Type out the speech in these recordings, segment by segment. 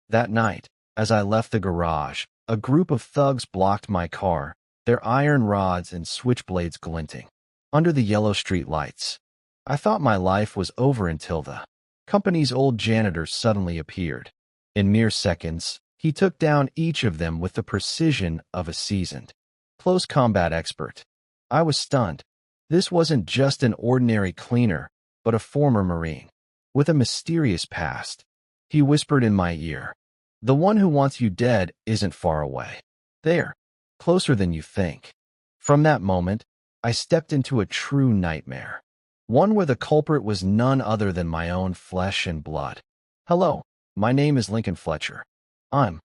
That night, as I left the garage, a group of thugs blocked my car, their iron rods and switchblades glinting under the yellow street lights. I thought my life was over until the company's old janitor suddenly appeared. In mere seconds, he took down each of them with the precision of a seasoned, close combat expert. I was stunned. This wasn't just an ordinary cleaner, but a former Marine with a mysterious past. He whispered in my ear, "The one who wants you dead isn't far away. There, closer than you think." From that moment, I stepped into a true nightmare, one where the culprit was none other than my own flesh and blood. Hello, my name is Lincoln Fletcher. I'm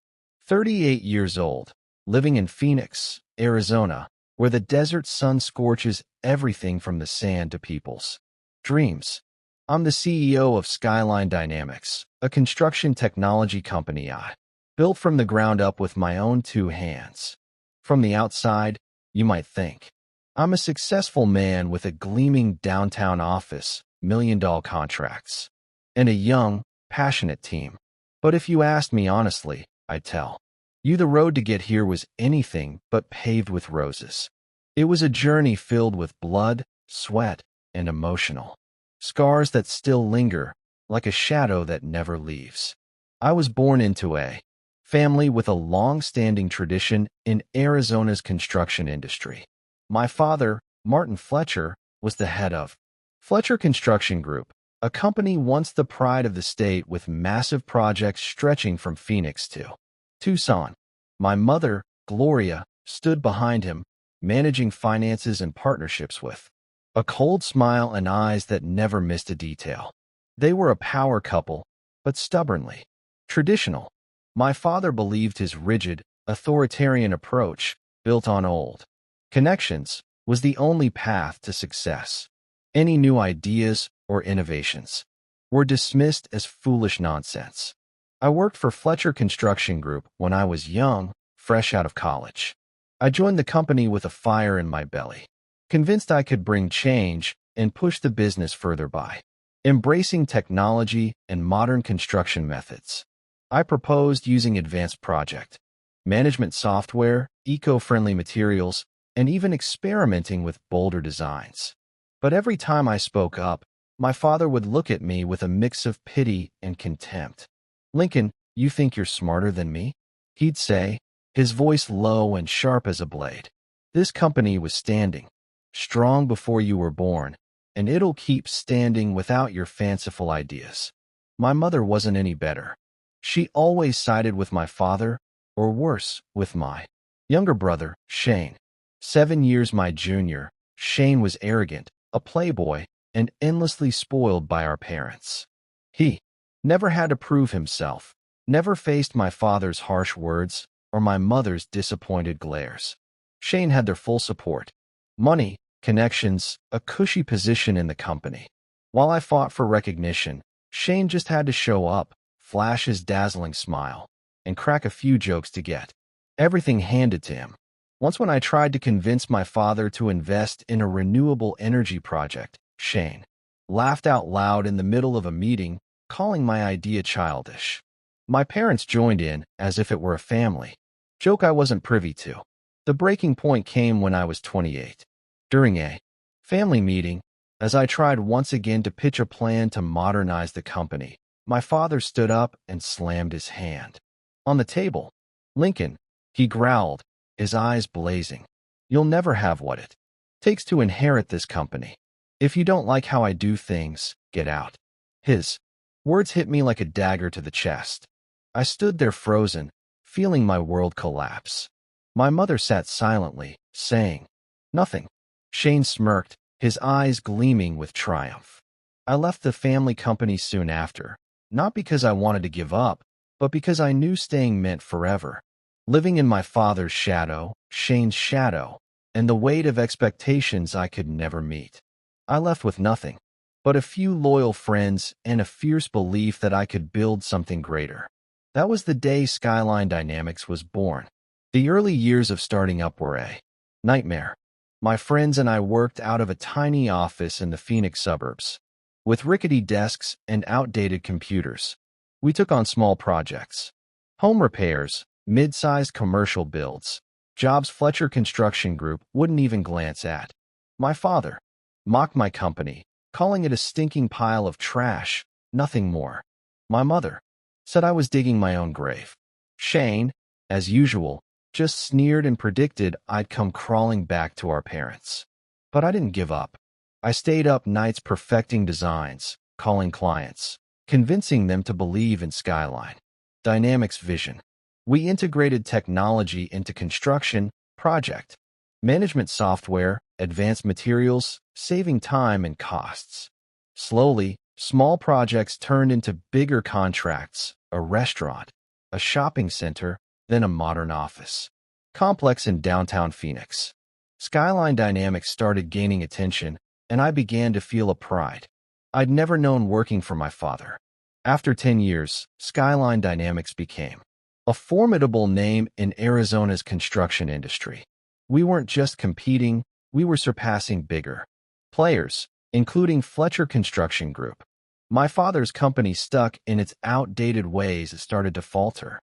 38 years old, living in Phoenix, Arizona, where the desert sun scorches everything from the sand to people's dreams. I'm the CEO of Skyline Dynamics, a construction technology company I built from the ground up with my own two hands. From the outside, you might think I'm a successful man with a gleaming downtown office, million-dollar contracts, and a young, passionate team. But if you asked me honestly, I'd tell you the road to get here was anything but paved with roses. It was a journey filled with blood, sweat, and emotional scars that still linger, like a shadow that never leaves. I was born into a family with a long-standing tradition in Arizona's construction industry. My father, Martin Fletcher, was the head of Fletcher Construction Group, a company once the pride of the state with massive projects stretching from Phoenix to Tucson. My mother, Gloria, stood behind him, managing finances and partnerships with a cold smile and eyes that never missed a detail. They were a power couple, but stubbornly traditional. My father believed his rigid, authoritarian approach, built on old connections, was the only path to success. Any new ideas or innovations were dismissed as foolish nonsense. I worked for Fletcher Construction Group when I was young, fresh out of college. I joined the company with a fire in my belly, convinced I could bring change and push the business further by embracing technology and modern construction methods. I proposed using advanced project management software, eco-friendly materials, and even experimenting with bolder designs. But every time I spoke up, my father would look at me with a mix of pity and contempt. "Lincoln, you think you're smarter than me?" he'd say, his voice low and sharp as a blade. "This company was standing strong before you were born, and it'll keep standing without your fanciful ideas." My mother wasn't any better. She always sided with my father, or worse, with my younger brother, Shane. 7 years my junior, Shane was arrogant, a playboy, and endlessly spoiled by our parents. He never had to prove himself, never faced my father's harsh words or my mother's disappointed glares. Shane had their full support. Money, connections, a cushy position in the company. While I fought for recognition, Shane just had to show up, flash his dazzling smile, and crack a few jokes to get everything handed to him. Once when I tried to convince my father to invest in a renewable energy project, Shane laughed out loud in the middle of a meeting, calling my idea childish. My parents joined in as if it were a family joke I wasn't privy to. The breaking point came when I was 28. During a family meeting, as I tried once again to pitch a plan to modernize the company, my father stood up and slammed his hand on the table. "Lincoln," he growled, his eyes blazing, "you'll never have what it takes to inherit this company. If you don't like how I do things, get out." His words hit me like a dagger to the chest. I stood there frozen, feeling my world collapse. My mother sat silently, saying nothing. Shane smirked, his eyes gleaming with triumph. I left the family company soon after, not because I wanted to give up, but because I knew staying meant forever. Living in my father's shadow, Shane's shadow, and the weight of expectations I could never meet. I left with nothing but a few loyal friends and a fierce belief that I could build something greater. That was the day Skyline Dynamics was born. The early years of starting up were a nightmare. My friends and I worked out of a tiny office in the Phoenix suburbs, with rickety desks and outdated computers. We took on small projects, Home repairs, mid-sized commercial builds, jobs Fletcher Construction Group wouldn't even glance at. My father mocked my company, calling it a stinking pile of trash, nothing more. My mother said I was digging my own grave. Shane, as usual, just sneered and predicted I'd come crawling back to our parents. But I didn't give up. I stayed up nights perfecting designs, calling clients, convincing them to believe in Skyline Dynamics' vision. We integrated technology into construction, project management software, advanced materials, saving time and costs. Slowly, small projects turned into bigger contracts, a restaurant, a shopping center, then a modern office complex in downtown Phoenix. Skyline Dynamics started gaining attention, and I began to feel a pride I'd never known working for my father. After 10 years, Skyline Dynamics became a formidable name in Arizona's construction industry. We weren't just competing, we were surpassing bigger players, including Fletcher Construction Group. My father's company stuck in its outdated ways and started to falter.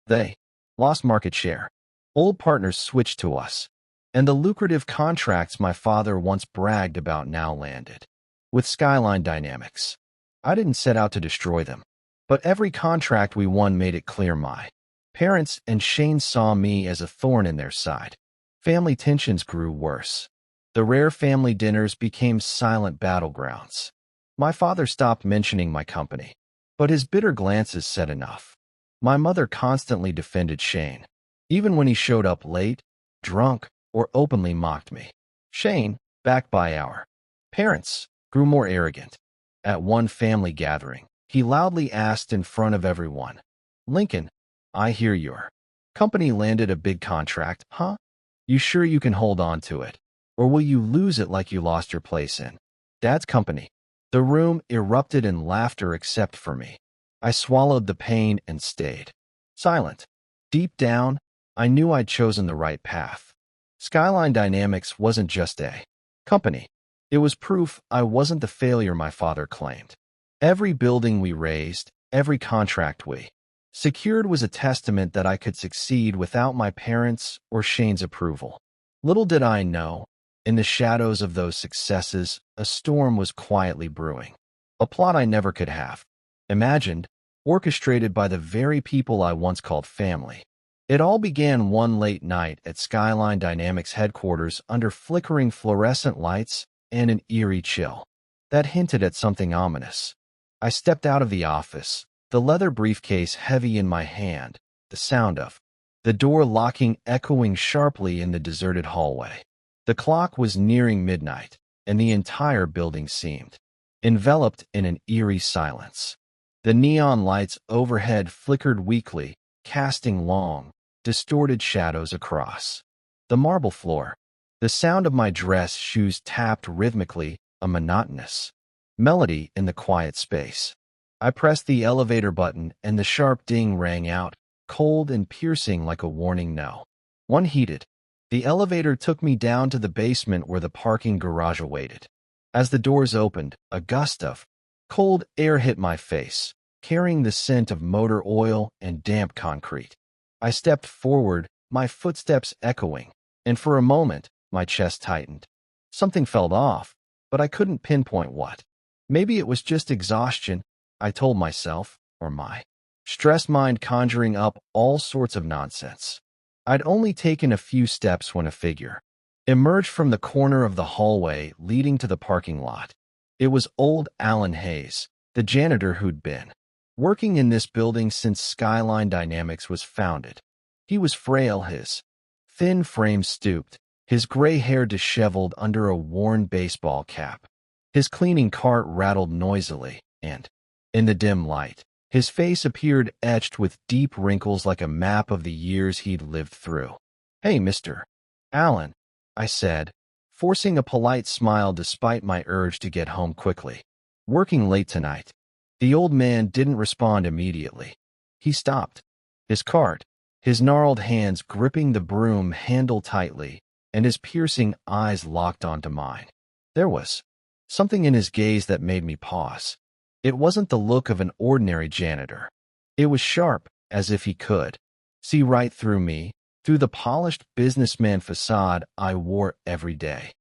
They lost market share. Old partners switched to us, and the lucrative contracts my father once bragged about now landed with Skyline Dynamics. I didn't set out to destroy them, but every contract we won made it clear my parents and Shane saw me as a thorn in their side. Family tensions grew worse. The rare family dinners became silent battlegrounds. My father stopped mentioning my company, but his bitter glances said enough. My mother constantly defended Shane, even when he showed up late, drunk, or openly mocked me. Shane, backed by our parents, grew more arrogant. At one family gathering, he loudly asked in front of everyone, "Lincoln, I hear your company landed a big contract, huh? You sure you can hold on to it? Or will you lose it like you lost your place in Dad's company?" The room erupted in laughter except for me. I swallowed the pain and stayed silent. Deep down, I knew I'd chosen the right path. Skyline Dynamics wasn't just a company. It was proof I wasn't the failure my father claimed. Every building we raised, every contract we secured was a testament that I could succeed without my parents' or Shane's approval. Little did I know, in the shadows of those successes, a storm was quietly brewing. A plot I never could have imagined, orchestrated by the very people I once called family. It all began one late night at Skyline Dynamics headquarters under flickering fluorescent lights and an eerie chill that hinted at something ominous. I stepped out of the office, the leather briefcase heavy in my hand, the sound of the door locking echoing sharply in the deserted hallway. The clock was nearing midnight, and the entire building seemed enveloped in an eerie silence. The neon lights overhead flickered weakly, casting long, distorted shadows across the marble floor. The sound of my dress shoes tapped rhythmically, a monotonous melody in the quiet space. I pressed the elevator button and the sharp ding rang out, cold and piercing like a warning no one heeded. The elevator took me down to the basement where the parking garage awaited. As the doors opened, a gust of cold air hit my face, carrying the scent of motor oil and damp concrete. I stepped forward, my footsteps echoing, and for a moment, my chest tightened. Something felt off, but I couldn't pinpoint what. Maybe it was just exhaustion, I told myself, or my stressed mind conjuring up all sorts of nonsense. I'd only taken a few steps when a figure emerged from the corner of the hallway leading to the parking lot. It was old Alan Hayes, the janitor who'd been working in this building since Skyline Dynamics was founded. He was frail, his thin frame stooped, his gray hair disheveled under a worn baseball cap. His cleaning cart rattled noisily, and, in the dim light, his face appeared etched with deep wrinkles like a map of the years he'd lived through. "Hey, Mr. Allen," I said, forcing a polite smile despite my urge to get home quickly. "Working late tonight." The old man didn't respond immediately. He stopped, his cart, his gnarled hands gripping the broom handle tightly, and his piercing eyes locked onto mine. There was something in his gaze that made me pause. It wasn't the look of an ordinary janitor. It was sharp, as if he could see right through me, through the polished businessman facade I wore every day.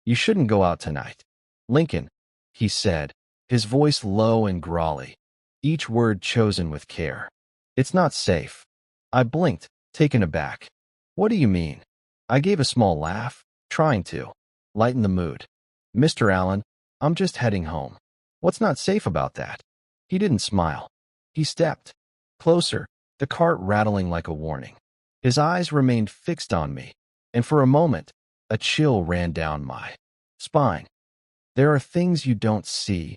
"You shouldn't go out tonight, Lincoln," he said, his voice low and growly, each word chosen with care. "It's not safe." I blinked, taken aback. "What do you mean?" I gave a small laugh, trying to lighten the mood. "Mr. Allen, I'm just heading home. What's not safe about that?" He didn't smile. He stepped closer, the cart rattling like a warning. His eyes remained fixed on me, and for a moment, a chill ran down my spine. "There are things you don't see,"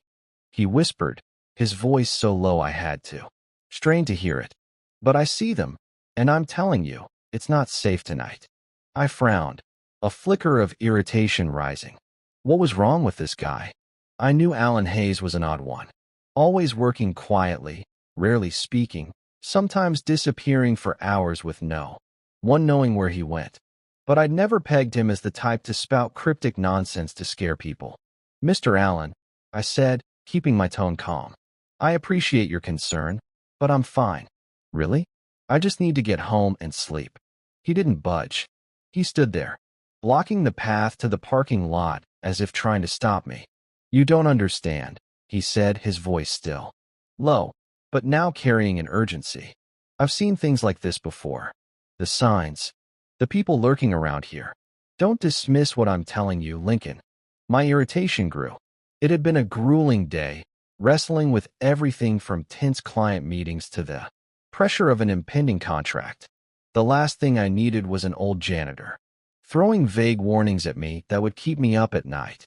he whispered, his voice so low I had to strain to hear it. "But I see them, and I'm telling you, it's not safe tonight." I frowned, a flicker of irritation rising. What was wrong with this guy? I knew Alan Hayes was an odd one. Always working quietly, rarely speaking, sometimes disappearing for hours with no one knowing where he went. But I'd never pegged him as the type to spout cryptic nonsense to scare people. "Mr. Allen," I said, keeping my tone calm, "I appreciate your concern, but I'm fine." "Really? I just need to get home and sleep." He didn't budge. He stood there, blocking the path to the parking lot as if trying to stop me. "You don't understand," he said, his voice still low, but now carrying an urgency. "I've seen things like this before. The signs, the people lurking around here. Don't dismiss what I'm telling you, Lincoln." My irritation grew. It had been a grueling day, wrestling with everything from tense client meetings to the pressure of an impending contract. The last thing I needed was an old janitor throwing vague warnings at me that would keep me up at night.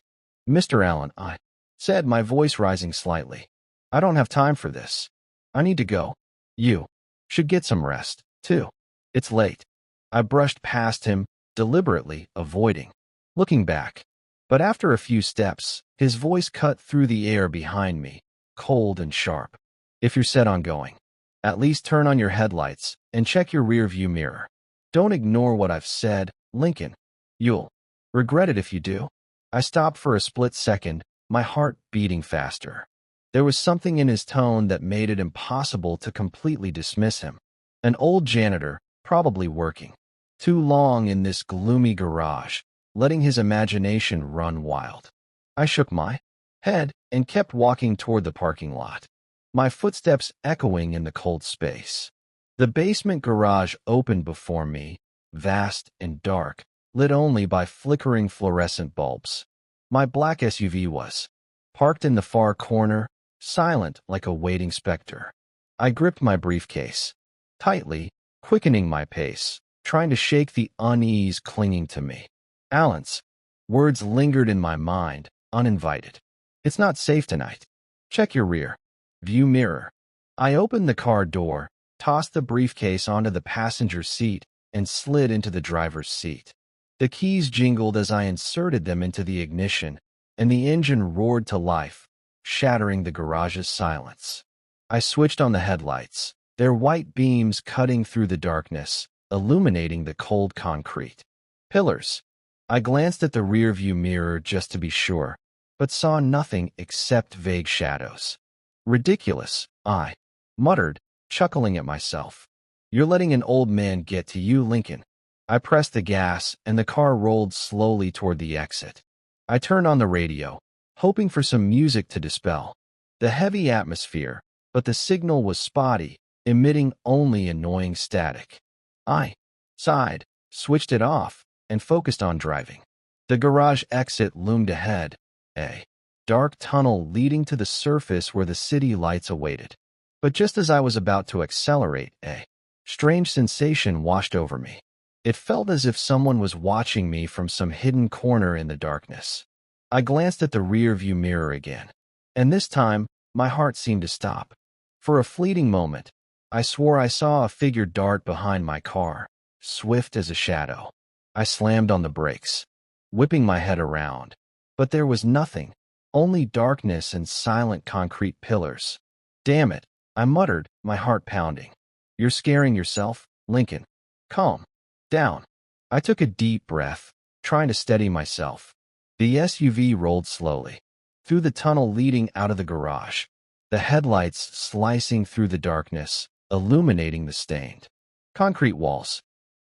"Mr. Allen," I said, my voice rising slightly, "I don't have time for this. I need to go. You should get some rest, too. It's late." I brushed past him, deliberately avoiding looking back. But after a few steps, his voice cut through the air behind me, cold and sharp. "If you're set on going, at least turn on your headlights and check your rear-view mirror. Don't ignore what I've said, Lincoln. You'll regret it if you do." I stopped for a split second, my heart beating faster. There was something in his tone that made it impossible to completely dismiss him. An old janitor, probably working too long in this gloomy garage, letting his imagination run wild. I shook my head and kept walking toward the parking lot, my footsteps echoing in the cold space. The basement garage opened before me, vast and dark, lit only by flickering fluorescent bulbs. My black SUV was parked in the far corner, silent like a waiting specter. I gripped my briefcase tightly, quickening my pace, trying to shake the unease clinging to me. "Allen's" words lingered in my mind, uninvited. "It's not safe tonight. Check your rear view mirror." I opened the car door, tossed the briefcase onto the passenger seat, and slid into the driver's seat. The keys jingled as I inserted them into the ignition, and the engine roared to life, shattering the garage's silence. I switched on the headlights, their white beams cutting through the darkness, illuminating the cold concrete pillars. I glanced at the rearview mirror just to be sure, but saw nothing except vague shadows. "Ridiculous," I muttered, chuckling at myself. "You're letting an old man get to you, Lincoln." I pressed the gas, and the car rolled slowly toward the exit. I turned on the radio, hoping for some music to dispel the heavy atmosphere, but the signal was spotty, emitting only annoying static. I sighed, switched it off, and focused on driving. The garage exit loomed ahead, a dark tunnel leading to the surface where the city lights awaited. But just as I was about to accelerate, a strange sensation washed over me. It felt as if someone was watching me from some hidden corner in the darkness. I glanced at the rear-view mirror again, and this time, my heart seemed to stop. For a fleeting moment, I swore I saw a figure dart behind my car, swift as a shadow. I slammed on the brakes, whipping my head around. But there was nothing, only darkness and silent concrete pillars. "Damn it," I muttered, my heart pounding. "You're scaring yourself, Lincoln. Calm down." I took a deep breath, trying to steady myself. The SUV rolled slowly through the tunnel leading out of the garage, the headlights slicing through the darkness, illuminating the stained concrete walls.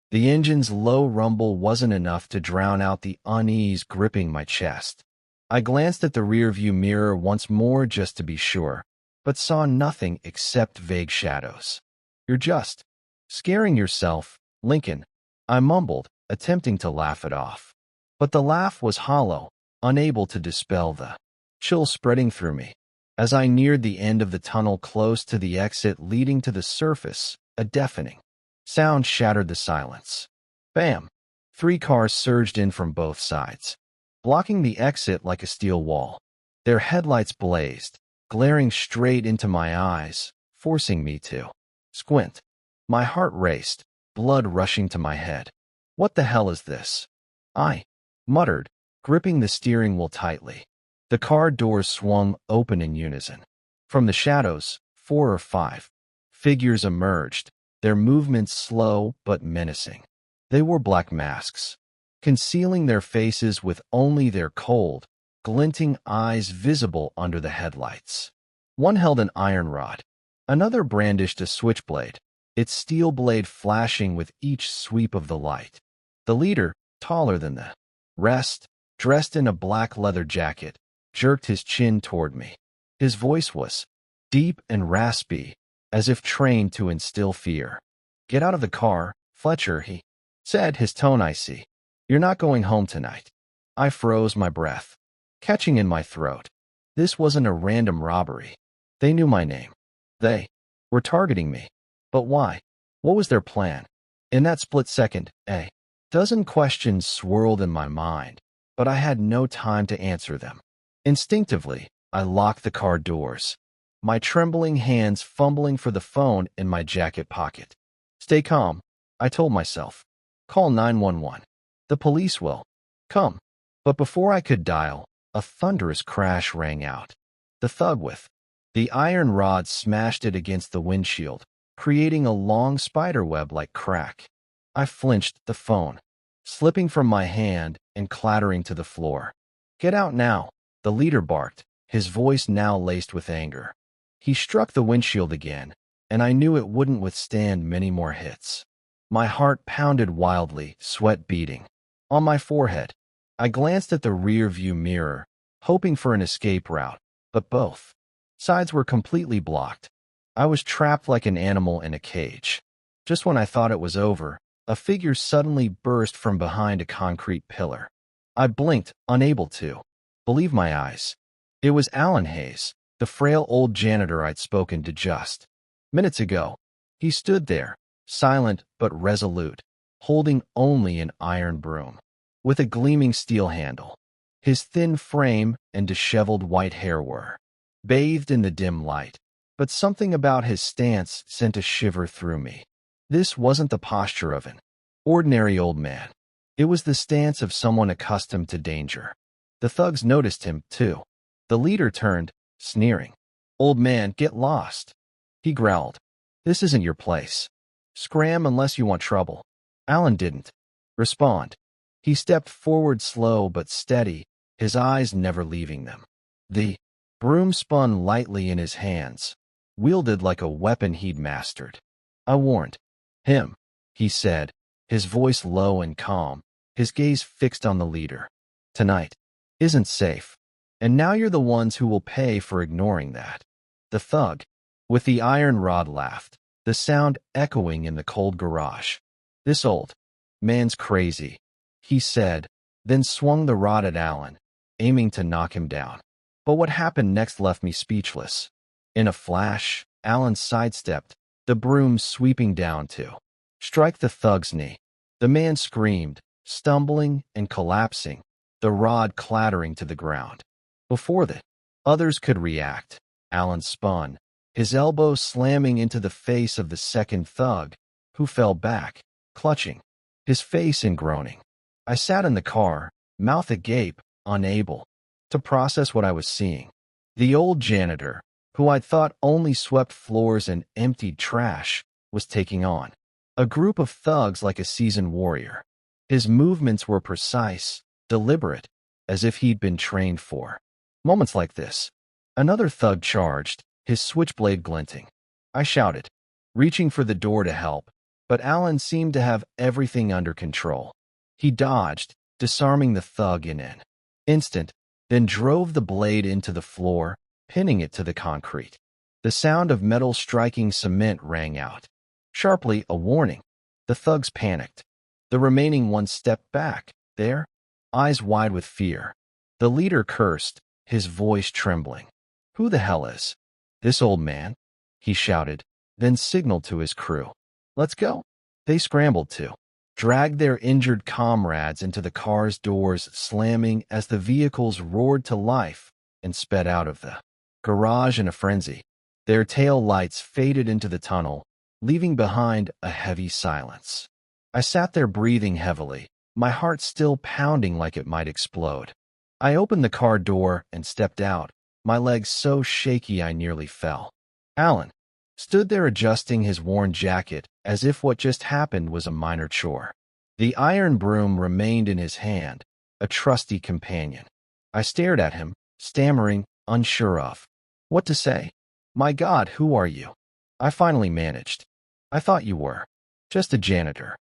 The engine's low rumble wasn't enough to drown out the unease gripping my chest. I glanced at the rearview mirror once more just to be sure, but saw nothing except vague shadows. "You're just scaring yourself, Lincoln," I mumbled, attempting to laugh it off. But the laugh was hollow, unable to dispel the chill spreading through me. As I neared the end of the tunnel close to the exit leading to the surface, a deafening sound shattered the silence. Bam! 3 cars surged in from both sides, blocking the exit like a steel wall. Their headlights blazed, glaring straight into my eyes, forcing me to squint. My heart raced, blood rushing to my head. "What the hell is this?" I muttered, gripping the steering wheel tightly. The car doors swung open in unison. From the shadows, 4 or 5 figures emerged, their movements slow but menacing. They wore black masks, concealing their faces with only their cold, glinting eyes visible under the headlights. One held an iron rod. Another brandished a switchblade, its steel blade flashing with each sweep of the light. The leader, taller than the rest, dressed in a black leather jacket, jerked his chin toward me. His voice was deep and raspy, as if trained to instill fear. "Get out of the car, Fletcher," he said, his tone icy. "You're not going home tonight." I froze, my breath catching in my throat. This wasn't a random robbery. They knew my name. They were targeting me. But why? What was their plan? In that split second, a dozen questions swirled in my mind, but I had no time to answer them. Instinctively, I locked the car doors, my trembling hands fumbling for the phone in my jacket pocket. "Stay calm," I told myself. "Call 911. The police will come." But before I could dial, a thunderous crash rang out. The thug with the iron rod smashed it against the windshield, creating a long spiderweb-like crack. I flinched, the phone slipping from my hand and clattering to the floor. "Get out now," the leader barked, his voice now laced with anger. He struck the windshield again, and I knew it wouldn't withstand many more hits. My heart pounded wildly, sweat beading on my forehead. I glanced at the rear-view mirror, hoping for an escape route, but both sides were completely blocked. I was trapped like an animal in a cage. Just when I thought it was over, a figure suddenly burst from behind a concrete pillar. I blinked, unable to believe my eyes. It was Alan Hayes, the frail old janitor I'd spoken to just minutes ago. He stood there, silent but resolute, holding only an iron broom with a gleaming steel handle. His thin frame and disheveled white hair were bathed in the dim light, but something about his stance sent a shiver through me. This wasn't the posture of an ordinary old man. It was the stance of someone accustomed to danger. The thugs noticed him, too. The leader turned, sneering. "Old man, get lost," he growled. "This isn't your place. Scram unless you want trouble." Alan didn't respond. He stepped forward, slow but steady, his eyes never leaving them. The broom spun lightly in his hands, wielded like a weapon he'd mastered. "I warned him," he said, his voice low and calm, his gaze fixed on the leader. "Tonight isn't safe, and now you're the ones who will pay for ignoring that." The thug with the iron rod laughed, the sound echoing in the cold garage. "This old man's crazy," he said, then swung the rod at Alan, aiming to knock him down. But what happened next left me speechless. In a flash, Alan sidestepped, the broom sweeping down to strike the thug's knee. The man screamed, stumbling and collapsing, the rod clattering to the ground. Before the others could react, Alan spun, his elbow slamming into the face of the second thug, who fell back, clutching his face and groaning. I sat in the car, mouth agape, unable to process what I was seeing. The old janitor, who I'd thought only swept floors and emptied trash, was taking on a group of thugs like a seasoned warrior. His movements were precise, deliberate, as if he'd been trained for moments like this. Another thug charged, his switchblade glinting. I shouted, reaching for the door to help, but Alan seemed to have everything under control. He dodged, disarming the thug in an instant, then drove the blade into the floor, pinning it to the concrete. The sound of metal striking cement rang out. Sharply, a warning. The thugs panicked. The remaining one stepped back, there, eyes wide with fear. The leader cursed, his voice trembling. "Who the hell is this old man?" he shouted, then signaled to his crew. "Let's go." They scrambled to drag their injured comrades into the car's doors, slamming as the vehicles roared to life and sped out of the garage in a frenzy. Their tail lights faded into the tunnel, leaving behind a heavy silence. I sat there breathing heavily, my heart still pounding like it might explode. I opened the car door and stepped out, my legs so shaky I nearly fell. Alan stood there adjusting his worn jacket as if what just happened was a minor chore. The iron broom remained in his hand, a trusty companion. I stared at him, stammering, unsure of what to say. "My God, who are you?" I finally managed. "I thought you were just a janitor."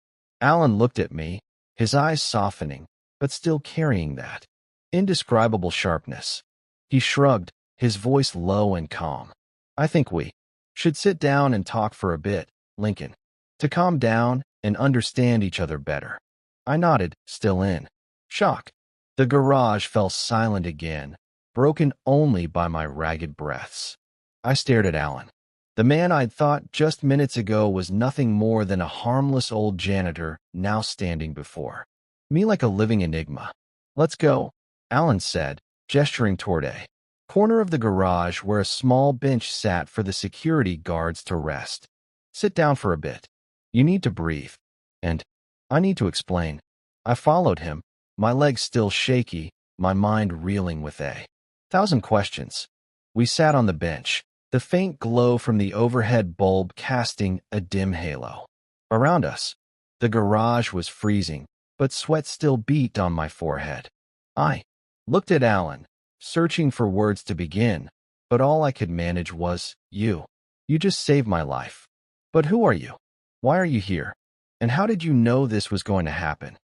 Alan looked at me, his eyes softening, but still carrying that indescribable sharpness. He shrugged, his voice low and calm. "I think we should sit down and talk for a bit, Lincoln, to calm down and understand each other better." I nodded, still in shock. The garage fell silent again, broken only by my ragged breaths. I stared at Alan. The man I'd thought just minutes ago was nothing more than a harmless old janitor now standing before me like a living enigma. "Let's go," Alan said, gesturing toward a corner of the garage where a small bench sat for the security guards to rest. "Sit down for a bit. You need to breathe. And I need to explain." I followed him, my legs still shaky, my mind reeling with 1,000 questions. We sat on the bench, the faint glow from the overhead bulb casting a dim halo around us. The garage was freezing, but sweat still beat on my forehead. I looked at Alan, searching for words to begin, but all I could manage was, "You. You just saved my life. But who are you? Why are you here? And how did you know this was going to happen?"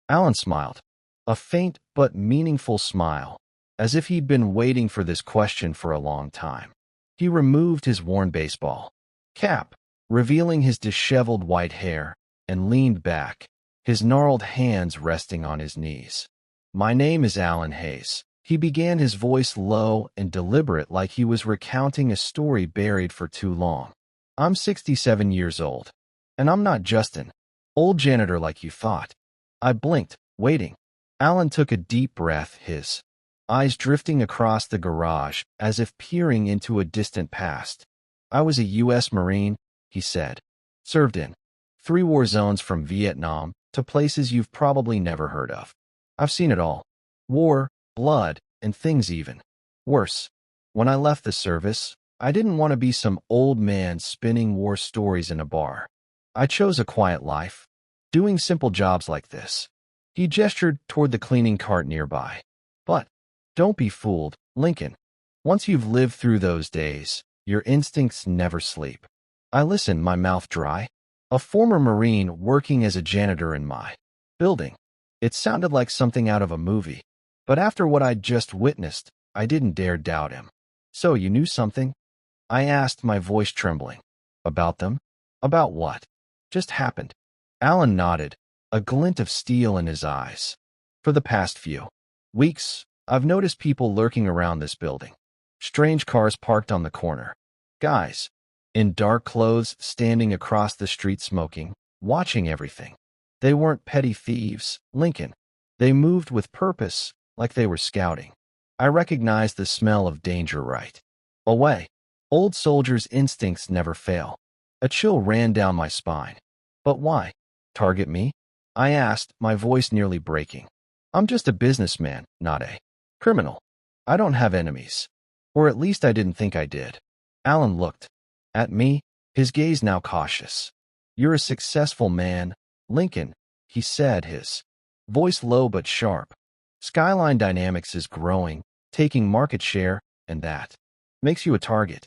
Alan smiled, a faint but meaningful smile, as if he'd been waiting for this question for a long time. He removed his worn baseball cap, revealing his disheveled white hair, and leaned back, his gnarled hands resting on his knees. "My name is Alan Hayes." He began, his voice low and deliberate like he was recounting a story buried for too long. "I'm 67 years old, and I'm not just an old janitor like you thought." I blinked, waiting. Alan took a deep breath, his eyes drifting across the garage as if peering into a distant past. "I was a U.S. Marine," he said. "Served in 3 war zones from Vietnam to places you've probably never heard of. I've seen it all. War, blood, and things even worse. When I left the service, I didn't want to be some old man spinning war stories in a bar. I chose a quiet life, doing simple jobs like this." He gestured toward the cleaning cart nearby. "But don't be fooled, Lincoln. Once you've lived through those days, your instincts never sleep." I listened, my mouth dry. A former Marine working as a janitor in my building. It sounded like something out of a movie. But after what I'd just witnessed, I didn't dare doubt him. "So you knew something?" I asked, my voice trembling. "About them?" "About what just happened?" Alan nodded, a glint of steel in his eyes. "For the past few weeks, I've noticed people lurking around this building. Strange cars parked on the corner. Guys in dark clothes standing across the street smoking, watching everything. They weren't petty thieves, Lincoln. They moved with purpose, like they were scouting. I recognized the smell of danger right away. Old soldiers' instincts never fail." A chill ran down my spine. "But why target me?" I asked, my voice nearly breaking. "I'm just a businessman, not a criminal. I don't have enemies. Or at least I didn't think I did." Alan looked at me, his gaze now cautious. "You're a successful man, Lincoln," he said, his voice low but sharp. "Skyline Dynamics is growing, taking market share, and that makes you a target.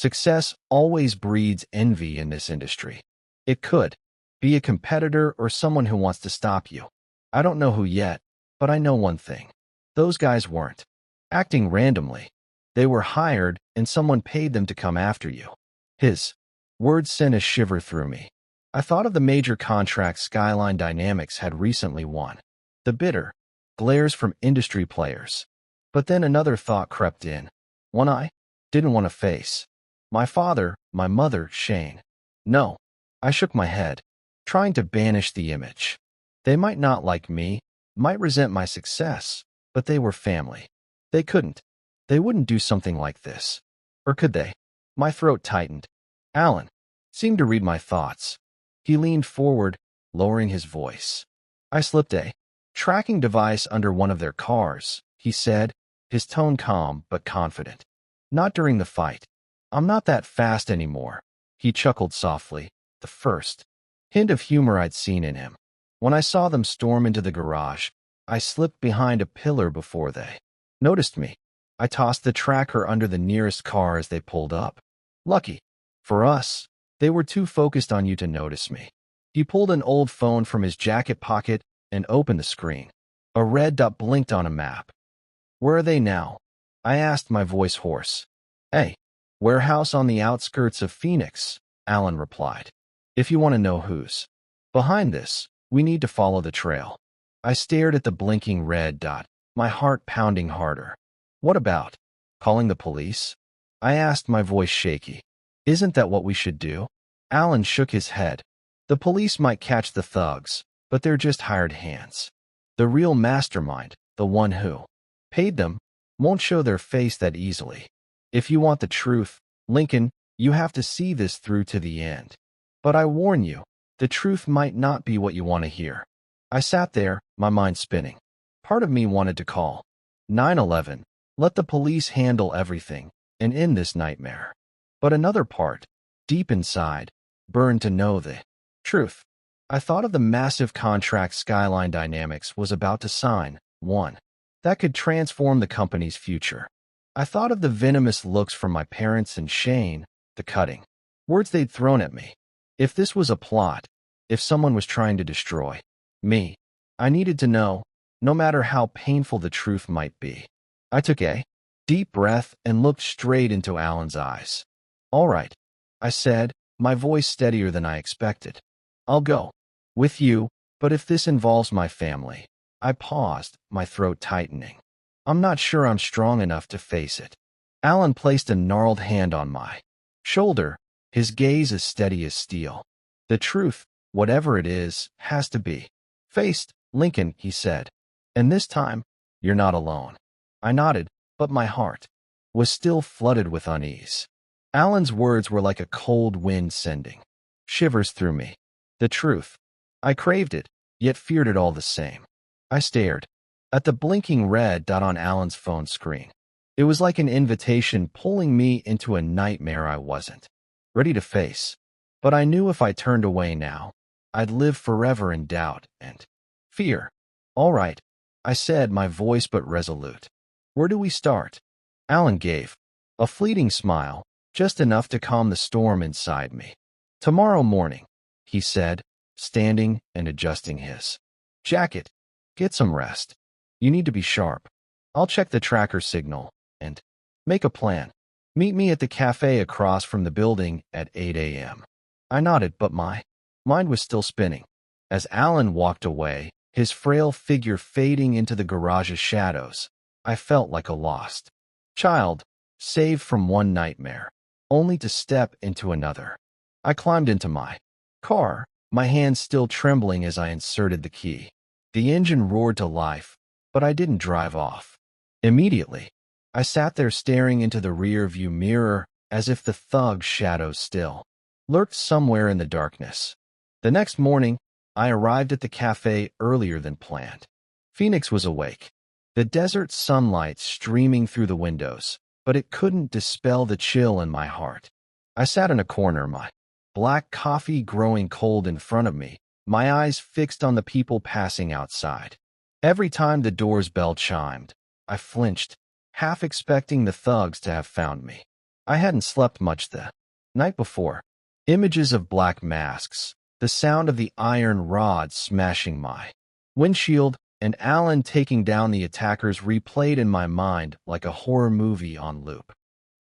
Success always breeds envy in this industry. It could be a competitor or someone who wants to stop you. I don't know who yet, but I know one thing. Those guys weren't acting randomly. They were hired and someone paid them to come after you. His words sent a shiver through me. I thought of the major contract Skyline Dynamics had recently won. The bitter glares from industry players. But then another thought crept in. One I didn't want to face. My father, my mother, Shane. No. I shook my head, trying to banish the image. They might not like me, might resent my success, but they were family. They couldn't. They wouldn't do something like this. Or could they? My throat tightened. Alan seemed to read my thoughts. He leaned forward, lowering his voice. I slipped a tracking device under one of their cars, he said, his tone calm but confident. Not during the fight. I'm not that fast anymore. He chuckled softly, the first hint of humor I'd seen in him. When I saw them storm into the garage, I slipped behind a pillar before they noticed me. I tossed the tracker under the nearest car as they pulled up. Lucky for us, they were too focused on you to notice me. He pulled an old phone from his jacket pocket and opened the screen. A red dot blinked on a map. Where are they now? I asked, my voice hoarse. Hey, warehouse on the outskirts of Phoenix, Alan replied. If you want to know who's behind this, we need to follow the trail. I stared at the blinking red dot, my heart pounding harder. What about calling the police? I asked, my voice shaky. Isn't that what we should do? Alan shook his head. The police might catch the thugs, but they're just hired hands. The real mastermind, the one who paid them, won't show their face that easily. If you want the truth, Lincoln, you have to see this through to the end. But I warn you, the truth might not be what you want to hear. I sat there, my mind spinning. Part of me wanted to call 911, let the police handle everything, and end this nightmare. But another part, deep inside, burned to know the truth. I thought of the massive contract Skyline Dynamics was about to sign, one that could transform the company's future. I thought of the venomous looks from my parents and Shane, the cutting words they'd thrown at me. If this was a plot, if someone was trying to destroy me, I needed to know, no matter how painful the truth might be. I took a deep breath and looked straight into Alan's eyes. All right, I said, my voice steadier than I expected. I'll go with you, but if this involves my family. I paused, my throat tightening. I'm not sure I'm strong enough to face it. Alan placed a gnarled hand on my shoulder, his gaze as steady as steel. The truth, whatever it is, has to be faced, Lincoln, he said. And this time, you're not alone. I nodded, but my heart was still flooded with unease. Alan's words were like a cold wind sending shivers through me. The truth. I craved it, yet feared it all the same. I stared at the blinking red dot on Alan's phone screen. It was like an invitation pulling me into a nightmare I wasn't ready to face. But I knew if I turned away now, I'd live forever in doubt and fear. All right, I said, my voice but resolute. Where do we start? Alan gave a fleeting smile, just enough to calm the storm inside me. Tomorrow morning, he said, standing and adjusting his jacket. Get some rest. You need to be sharp. I'll check the tracker signal and make a plan. Meet me at the cafe across from the building at 8 a.m. I nodded, but my mind was still spinning. As Alan walked away, his frail figure fading into the garage's shadows, I felt like a lost child, saved from one nightmare, only to step into another. I climbed into my car, my hands still trembling as I inserted the key. The engine roared to life, but I didn't drive off. Immediately, I sat there staring into the rear-view mirror as if the thug's shadows still lurked somewhere in the darkness. The next morning, I arrived at the cafe earlier than planned. Phoenix was awake, the desert sunlight streaming through the windows, but it couldn't dispel the chill in my heart. I sat in a corner, my black coffee growing cold in front of me, my eyes fixed on the people passing outside. Every time the door's bell chimed, I flinched, half expecting the thugs to have found me. I hadn't slept much the night before. Images of black masks, the sound of the iron rods smashing my windshield, and Alan taking down the attackers replayed in my mind like a horror movie on loop.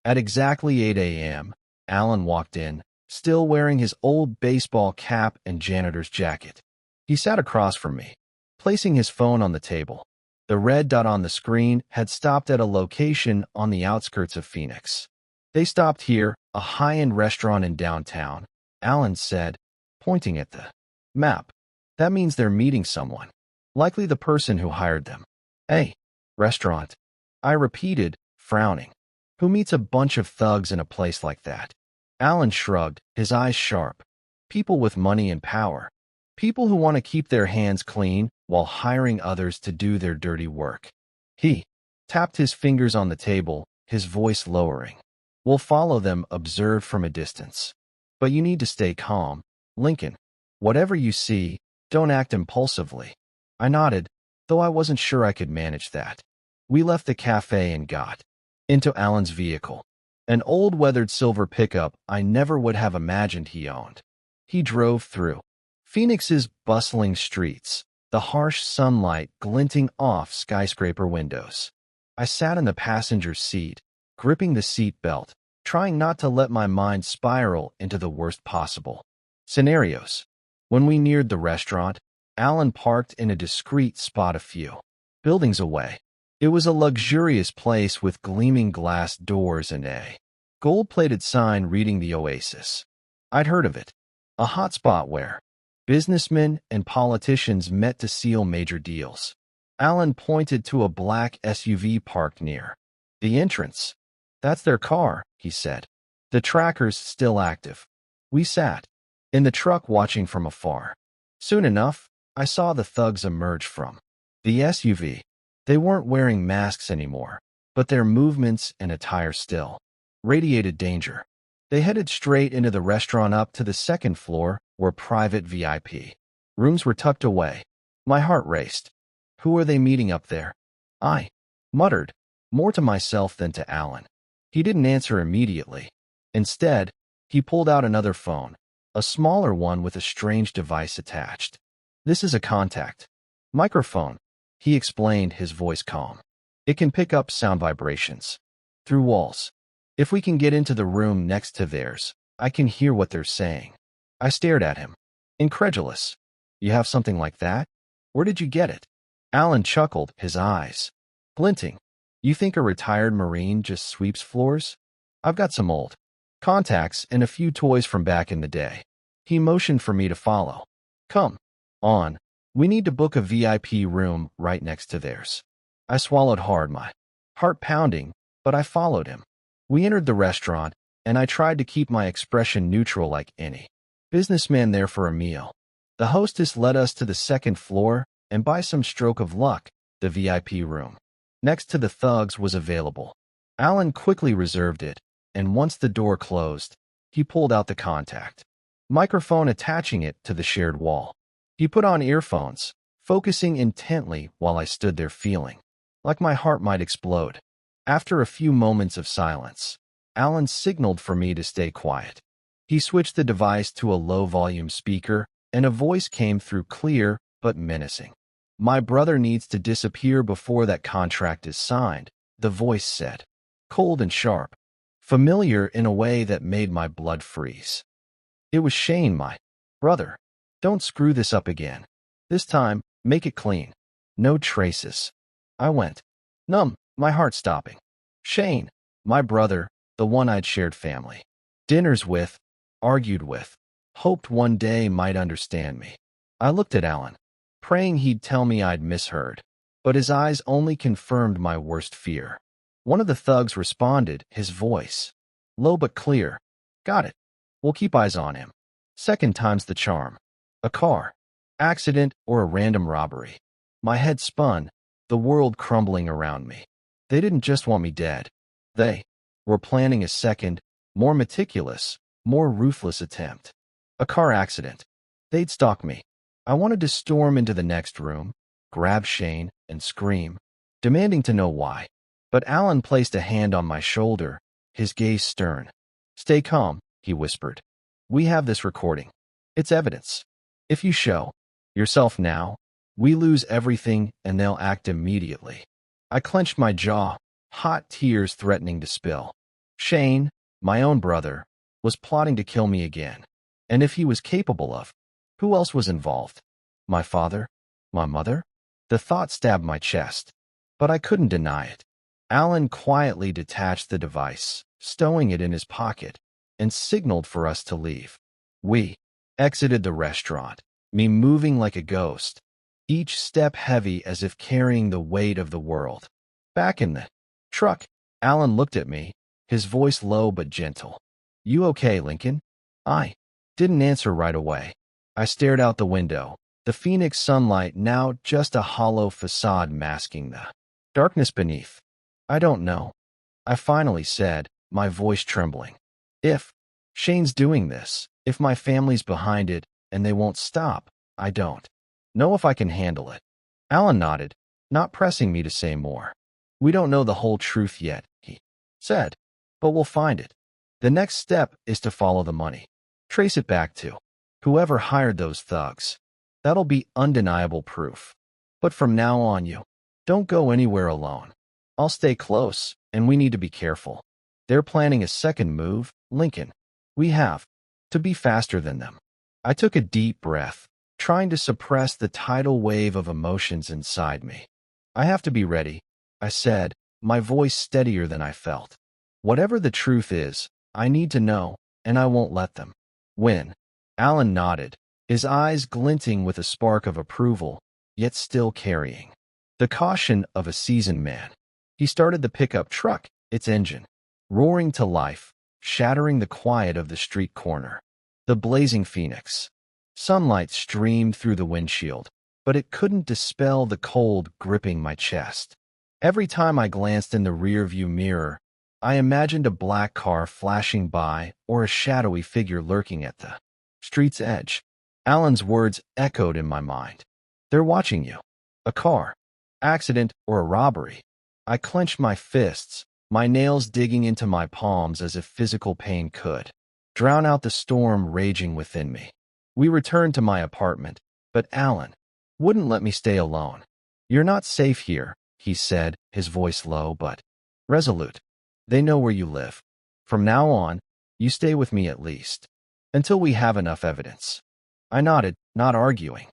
At exactly 8 a.m., Alan walked in, still wearing his old baseball cap and janitor's jacket. He sat across from me, placing his phone on the table. The red dot on the screen had stopped at a location on the outskirts of Phoenix. They stopped here, a high-end restaurant in downtown, Alan said, pointing at the map. That means they're meeting someone, likely the person who hired them. Hey, restaurant, I repeated, frowning. Who meets a bunch of thugs in a place like that? Alan shrugged, his eyes sharp. People with money and power. People who want to keep their hands clean while hiring others to do their dirty work. He tapped his fingers on the table, his voice lowering. We'll follow them, observed from a distance. But you need to stay calm, Lincoln. Whatever you see, don't act impulsively. I nodded, though I wasn't sure I could manage that. We left the cafe and got into Alan's vehicle. An old weathered silver pickup I never would have imagined he owned. He drove through Phoenix's bustling streets, the harsh sunlight glinting off skyscraper windows. I sat in the passenger seat, gripping the seat belt, trying not to let my mind spiral into the worst possible scenarios. When we neared the restaurant, Alan parked in a discreet spot a few buildings away. It was a luxurious place with gleaming glass doors and a gold-plated sign reading the Oasis. I'd heard of it. A hotspot where businessmen and politicians met to seal major deals. Alan pointed to a black SUV parked near the entrance. That's their car, he said. The tracker's still active. We sat in the truck watching from afar. Soon enough, I saw the thugs emerge from the SUV. They weren't wearing masks anymore, but their movements and attire still radiated danger. They headed straight into the restaurant up to the second floor, where private VIP rooms were tucked away. My heart raced. Who are they meeting up there? I muttered, more to myself than to Alan. He didn't answer immediately. Instead, he pulled out another phone, a smaller one with a strange device attached. This is a contact microphone, he explained, his voice calm. It can pick up sound vibrations through walls. If we can get into the room next to theirs, I can hear what they're saying. I stared at him, incredulous. You have something like that? Where did you get it? Alan chuckled, his eyes glinting. You think a retired Marine just sweeps floors? I've got some old contacts and a few toys from back in the day. He motioned for me to follow. Come on. We need to book a VIP room right next to theirs. I swallowed hard, my heart pounding, but I followed him. We entered the restaurant, and I tried to keep my expression neutral like any businessman there for a meal. The hostess led us to the second floor, and by some stroke of luck, the VIP room next to the thugs was available. Alan quickly reserved it, and once the door closed, he pulled out the contact microphone, attaching it to the shared wall. He put on earphones, focusing intently while I stood there feeling like my heart might explode. After a few moments of silence, Alan signaled for me to stay quiet. He switched the device to a low-volume speaker, and a voice came through, clear but menacing. My brother needs to disappear before that contract is signed, the voice said, cold and sharp, familiar in a way that made my blood freeze. It was Shane, my brother. Don't screw this up again. This time, make it clean. No traces. I went numb, my heart stopping. Shane, my brother, the one I'd shared family dinners with, argued with, hoped one day might understand me. I looked at Alan, praying he'd tell me I'd misheard, but his eyes only confirmed my worst fear. One of the thugs responded, his voice low but clear. Got it. We'll keep eyes on him. Second time's the charm. A car accident or a random robbery. My head spun, the world crumbling around me. They didn't just want me dead. They were planning a second, more meticulous, more ruthless attempt. A car accident. They'd stalk me. I wanted to storm into the next room, grab Shane, and scream, demanding to know why. But Alan placed a hand on my shoulder, his gaze stern. "Stay calm," he whispered. "We have this recording. It's evidence. If you show yourself now, we lose everything and they'll act immediately." I clenched my jaw, hot tears threatening to spill. Shane, my own brother, was plotting to kill me again. And if he was capable of, who else was involved? My father? My mother? The thought stabbed my chest, but I couldn't deny it. Alan quietly detached the device, stowing it in his pocket, and signaled for us to leave. We exited the restaurant, me moving like a ghost, each step heavy as if carrying the weight of the world. Back in the truck, Alan looked at me, his voice low but gentle. "You okay, Lincoln?" I didn't answer right away. I stared out the window, the Phoenix sunlight now just a hollow facade masking the darkness beneath. "I don't know," I finally said, my voice trembling. "If Shane's doing this, if my family's behind it and they won't stop, I don't know if I can handle it." Alan nodded, not pressing me to say more. "We don't know the whole truth yet," he said, "but we'll find it. The next step is to follow the money. Trace it back to whoever hired those thugs. That'll be undeniable proof. But from now on, you don't go anywhere alone. I'll stay close, and we need to be careful. They're planning a second move, Lincoln. We have to be faster than them." I took a deep breath, trying to suppress the tidal wave of emotions inside me. "I have to be ready," I said, my voice steadier than I felt. "Whatever the truth is, I need to know, and I won't let them win." Alan nodded, his eyes glinting with a spark of approval, yet still carrying the caution of a seasoned man. He started the pickup truck, its engine roaring to life, shattering the quiet of the street corner. The blazing Phoenix sunlight streamed through the windshield, but it couldn't dispel the cold gripping my chest. Every time I glanced in the rearview mirror, I imagined a black car flashing by or a shadowy figure lurking at the street's edge. Alan's words echoed in my mind. "They're watching you. A car, accident, or a robbery." I clenched my fists, my nails digging into my palms as if physical pain could drown out the storm raging within me. We returned to my apartment, but Alan wouldn't let me stay alone. "You're not safe here," he said, his voice low but resolute. "They know where you live. From now on, you stay with me at least, until we have enough evidence." I nodded, not arguing.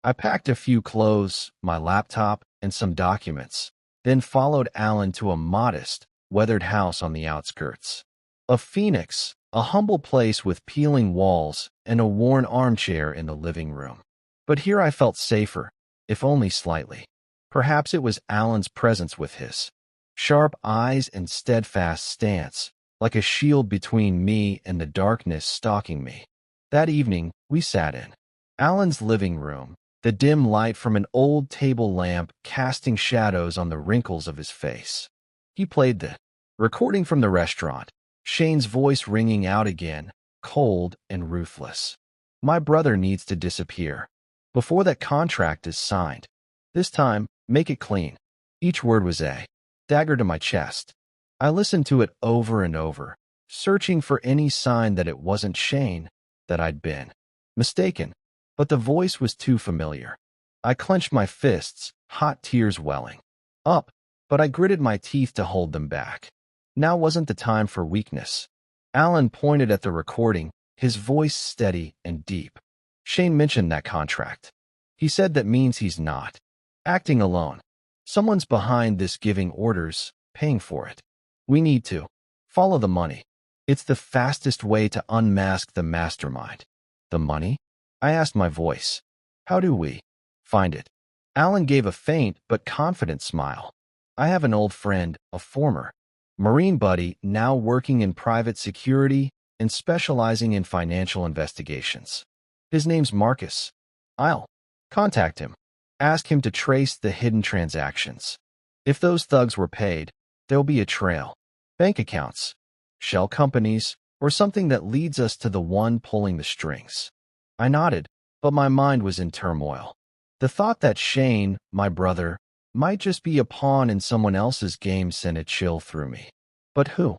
I packed a few clothes, my laptop, and some documents, then followed Alan to a modest, weathered house on the outskirts of Phoenix, a humble place with peeling walls and a worn armchair in the living room. But here I felt safer, if only slightly. Perhaps it was Alan's presence with his sharp eyes and steadfast stance, like a shield between me and the darkness stalking me. That evening, we sat in Alan's living room, the dim light from an old table lamp casting shadows on the wrinkles of his face. He played the recording from the restaurant, Shane's voice ringing out again, cold and ruthless. "My brother needs to disappear before that contract is signed. This time, make it clean." Each word was a dagger to my chest. I listened to it over and over, searching for any sign that it wasn't Shane, that I'd been mistaken. But the voice was too familiar. I clenched my fists, hot tears welling up, but I gritted my teeth to hold them back. Now wasn't the time for weakness. Alan pointed at the recording, his voice steady and deep. "Shane mentioned that contract. He said that means he's not acting alone. Someone's behind this, giving orders, paying for it. We need to follow the money. It's the fastest way to unmask the mastermind." "The money?" I asked, my voice. "How do we find it?" Alan gave a faint but confident smile. "I have an old friend, a former Marine buddy, now working in private security and specializing in financial investigations. His name's Marcus. I'll contact him, ask him to trace the hidden transactions. If those thugs were paid, there'll be a trail. Bank accounts, shell companies, or something that leads us to the one pulling the strings." I nodded, but my mind was in turmoil. The thought that Shane, my brother, might just be a pawn in someone else's game sent a chill through me. But who?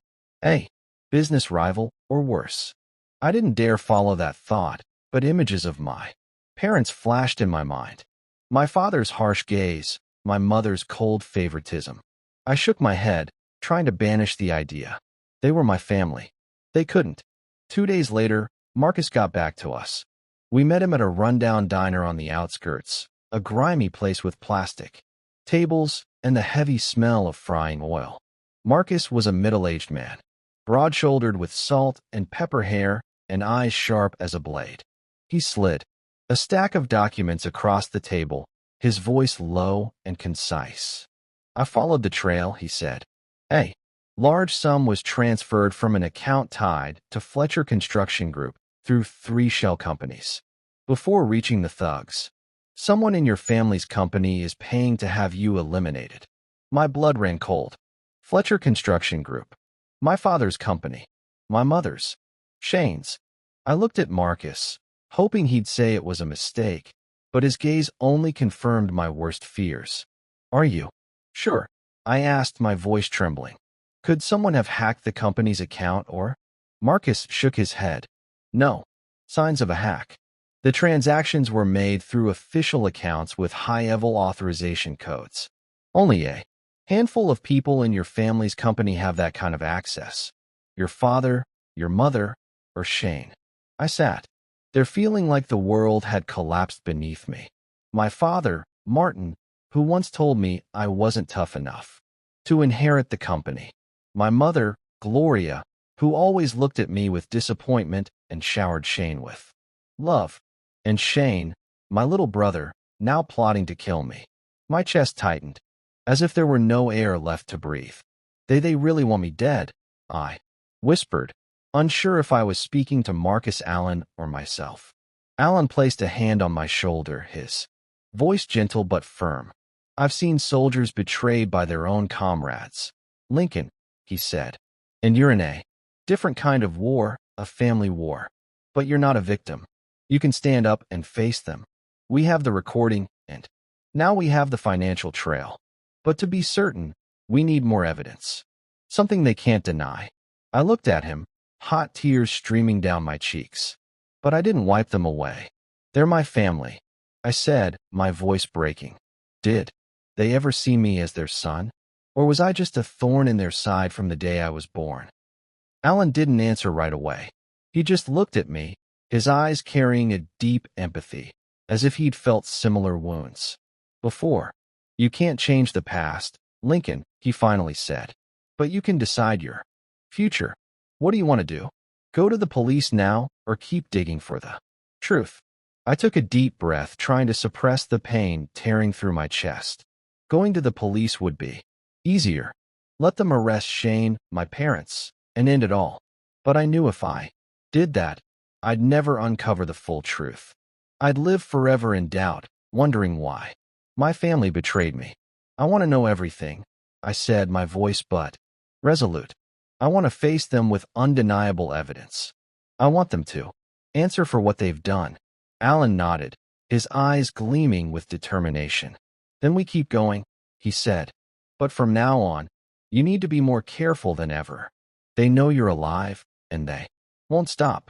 business rival, or worse. I didn't dare follow that thought, but images of my parents flashed in my mind. My father's harsh gaze, my mother's cold favoritism. I shook my head, trying to banish the idea. They were my family. They couldn't. 2 days later, Marcus got back to us. We met him at a rundown diner on the outskirts, a grimy place with plastic tables and the heavy smell of frying oil. Marcus was a middle-aged man, broad-shouldered with salt and pepper hair and eyes sharp as a blade. He slid a stack of documents across the table, his voice low and concise. I followed the trail, he said. A large sum was transferred from an account tied to Fletcher Construction Group through 3 shell companies. Before reaching the thugs, someone in your family's company is paying to have you eliminated. My blood ran cold. Fletcher Construction Group. My father's company. My mother's. Shane's. I looked at Marcus, hoping he'd say it was a mistake, but his gaze only confirmed my worst fears. Are you sure? I asked, my voice trembling. Could someone have hacked the company's account or? Marcus shook his head. No. Signs of a hack. The transactions were made through official accounts with high-level authorization codes. Only a handful of people in your family's company have that kind of access. Your father, your mother, or Shane. I sat there feeling like the world had collapsed beneath me. My father, Martin, who once told me I wasn't tough enough to inherit the company. My mother, Gloria, who always looked at me with disappointment and showered Shane with love. And Shane, my little brother, now plotting to kill me. My chest tightened, as if there were no air left to breathe. They really want me dead, I whispered, unsure if I was speaking to Marcus Allen or myself. Allen placed a hand on my shoulder, his voice gentle but firm. I've seen soldiers betrayed by their own comrades. Lincoln, he said. And you're in a different kind of war, a family war. But you're not a victim. You can stand up and face them. We have the recording, and now we have the financial trail. But to be certain, we need more evidence. Something they can't deny. I looked at him, hot tears streaming down my cheeks. But I didn't wipe them away. They're my family, I said, my voice breaking. Did they ever see me as their son? Or was I just a thorn in their side from the day I was born? Allen didn't answer right away. He just looked at me, his eyes carrying a deep empathy, as if he'd felt similar wounds before. You can't change the past, Lincoln, he finally said. But you can decide your future. What do you want to do? Go to the police now, or keep digging for the truth? I took a deep breath, trying to suppress the pain tearing through my chest. Going to the police would be easier. Let them arrest Shane, my parents, and end it all. But I knew if I did that, I'd never uncover the full truth. I'd live forever in doubt, wondering why my family betrayed me. I want to know everything, I said, my voice but resolute. I want to face them with undeniable evidence. I want them to answer for what they've done. Allen nodded, his eyes gleaming with determination. Then we keep going, he said. But from now on, you need to be more careful than ever. They know you're alive, and they won't stop.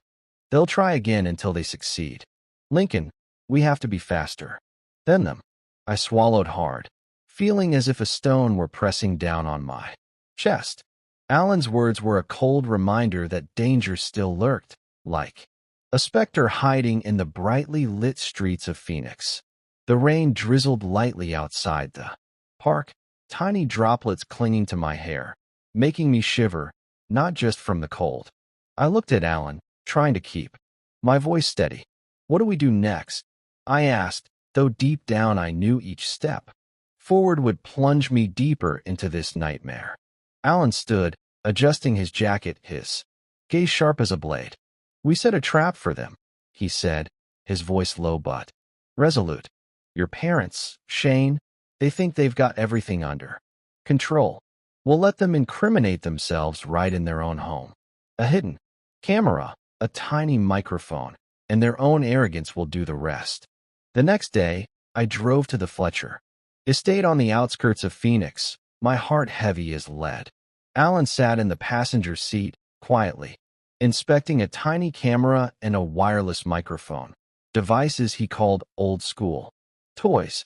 They'll try again until they succeed. Lincoln, we have to be faster than them. I swallowed hard, feeling as if a stone were pressing down on my chest. Allen's words were a cold reminder that danger still lurked, like a specter hiding in the brightly lit streets of Phoenix. The rain drizzled lightly outside the park, tiny droplets clinging to my hair, making me shiver, not just from the cold. I looked at Allen, trying to keep my voice steady. What do we do next? I asked, though deep down I knew each step forward would plunge me deeper into this nightmare. Allen stood, adjusting his jacket, his gaze sharp as a blade. We set a trap for them, he said, his voice low but resolute. Your parents, Shane, they think they've got everything under control. We'll let them incriminate themselves right in their own home. A hidden camera, a tiny microphone, and their own arrogance will do the rest. The next day, I drove to the Fletcher estate on the outskirts of Phoenix, my heart heavy as lead. Allen sat in the passenger seat, quietly, inspecting a tiny camera and a wireless microphone, devices he called old school. Toys.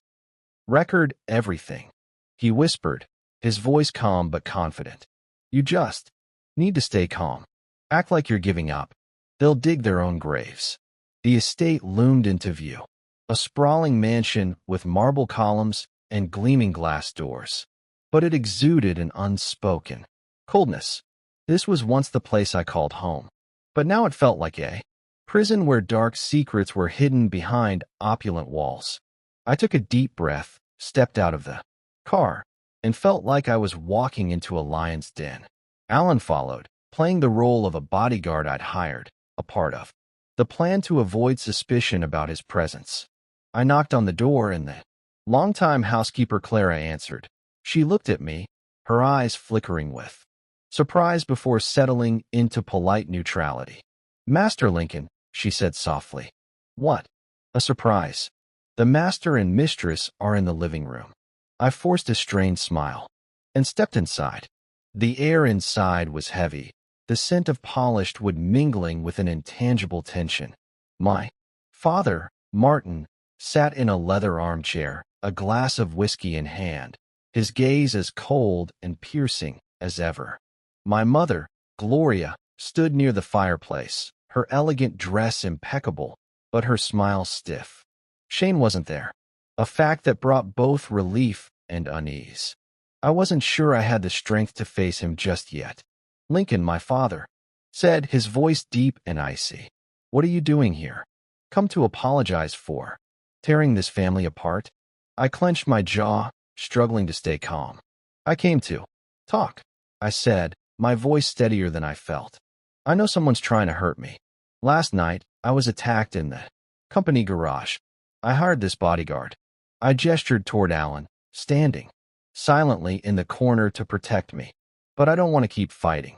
Record everything. He whispered, his voice calm but confident. You just need to stay calm. Act like you're giving up. They'll dig their own graves. The estate loomed into view. A sprawling mansion with marble columns and gleaming glass doors. But it exuded an unspoken coldness. This was once the place I called home. But now it felt like a prison where dark secrets were hidden behind opulent walls. I took a deep breath, stepped out of the car, and felt like I was walking into a lion's den. Alan followed, playing the role of a bodyguard I'd hired, a part of the plan to avoid suspicion about his presence. I knocked on the door and the longtime housekeeper Clara answered. She looked at me, her eyes flickering with surprise before settling into polite neutrality. Master Lincoln, she said softly. What? A surprise. The master and mistress are in the living room. I forced a strained smile and stepped inside. The air inside was heavy, the scent of polished wood mingling with an intangible tension. My father, Martin, sat in a leather armchair, a glass of whiskey in hand, his gaze as cold and piercing as ever. My mother, Gloria, stood near the fireplace, her elegant dress impeccable, but her smile stiff. Shane wasn't there, a fact that brought both relief and unease. I wasn't sure I had the strength to face him just yet. Lincoln, my father, said, his voice deep and icy. What are you doing here? Come to apologize for tearing this family apart? I clenched my jaw, struggling to stay calm. I came to talk, I said, my voice steadier than I felt. I know someone's trying to hurt me. Last night, I was attacked in the company garage. I hired this bodyguard. I gestured toward Alan, standing silently in the corner to protect me. But I don't want to keep fighting.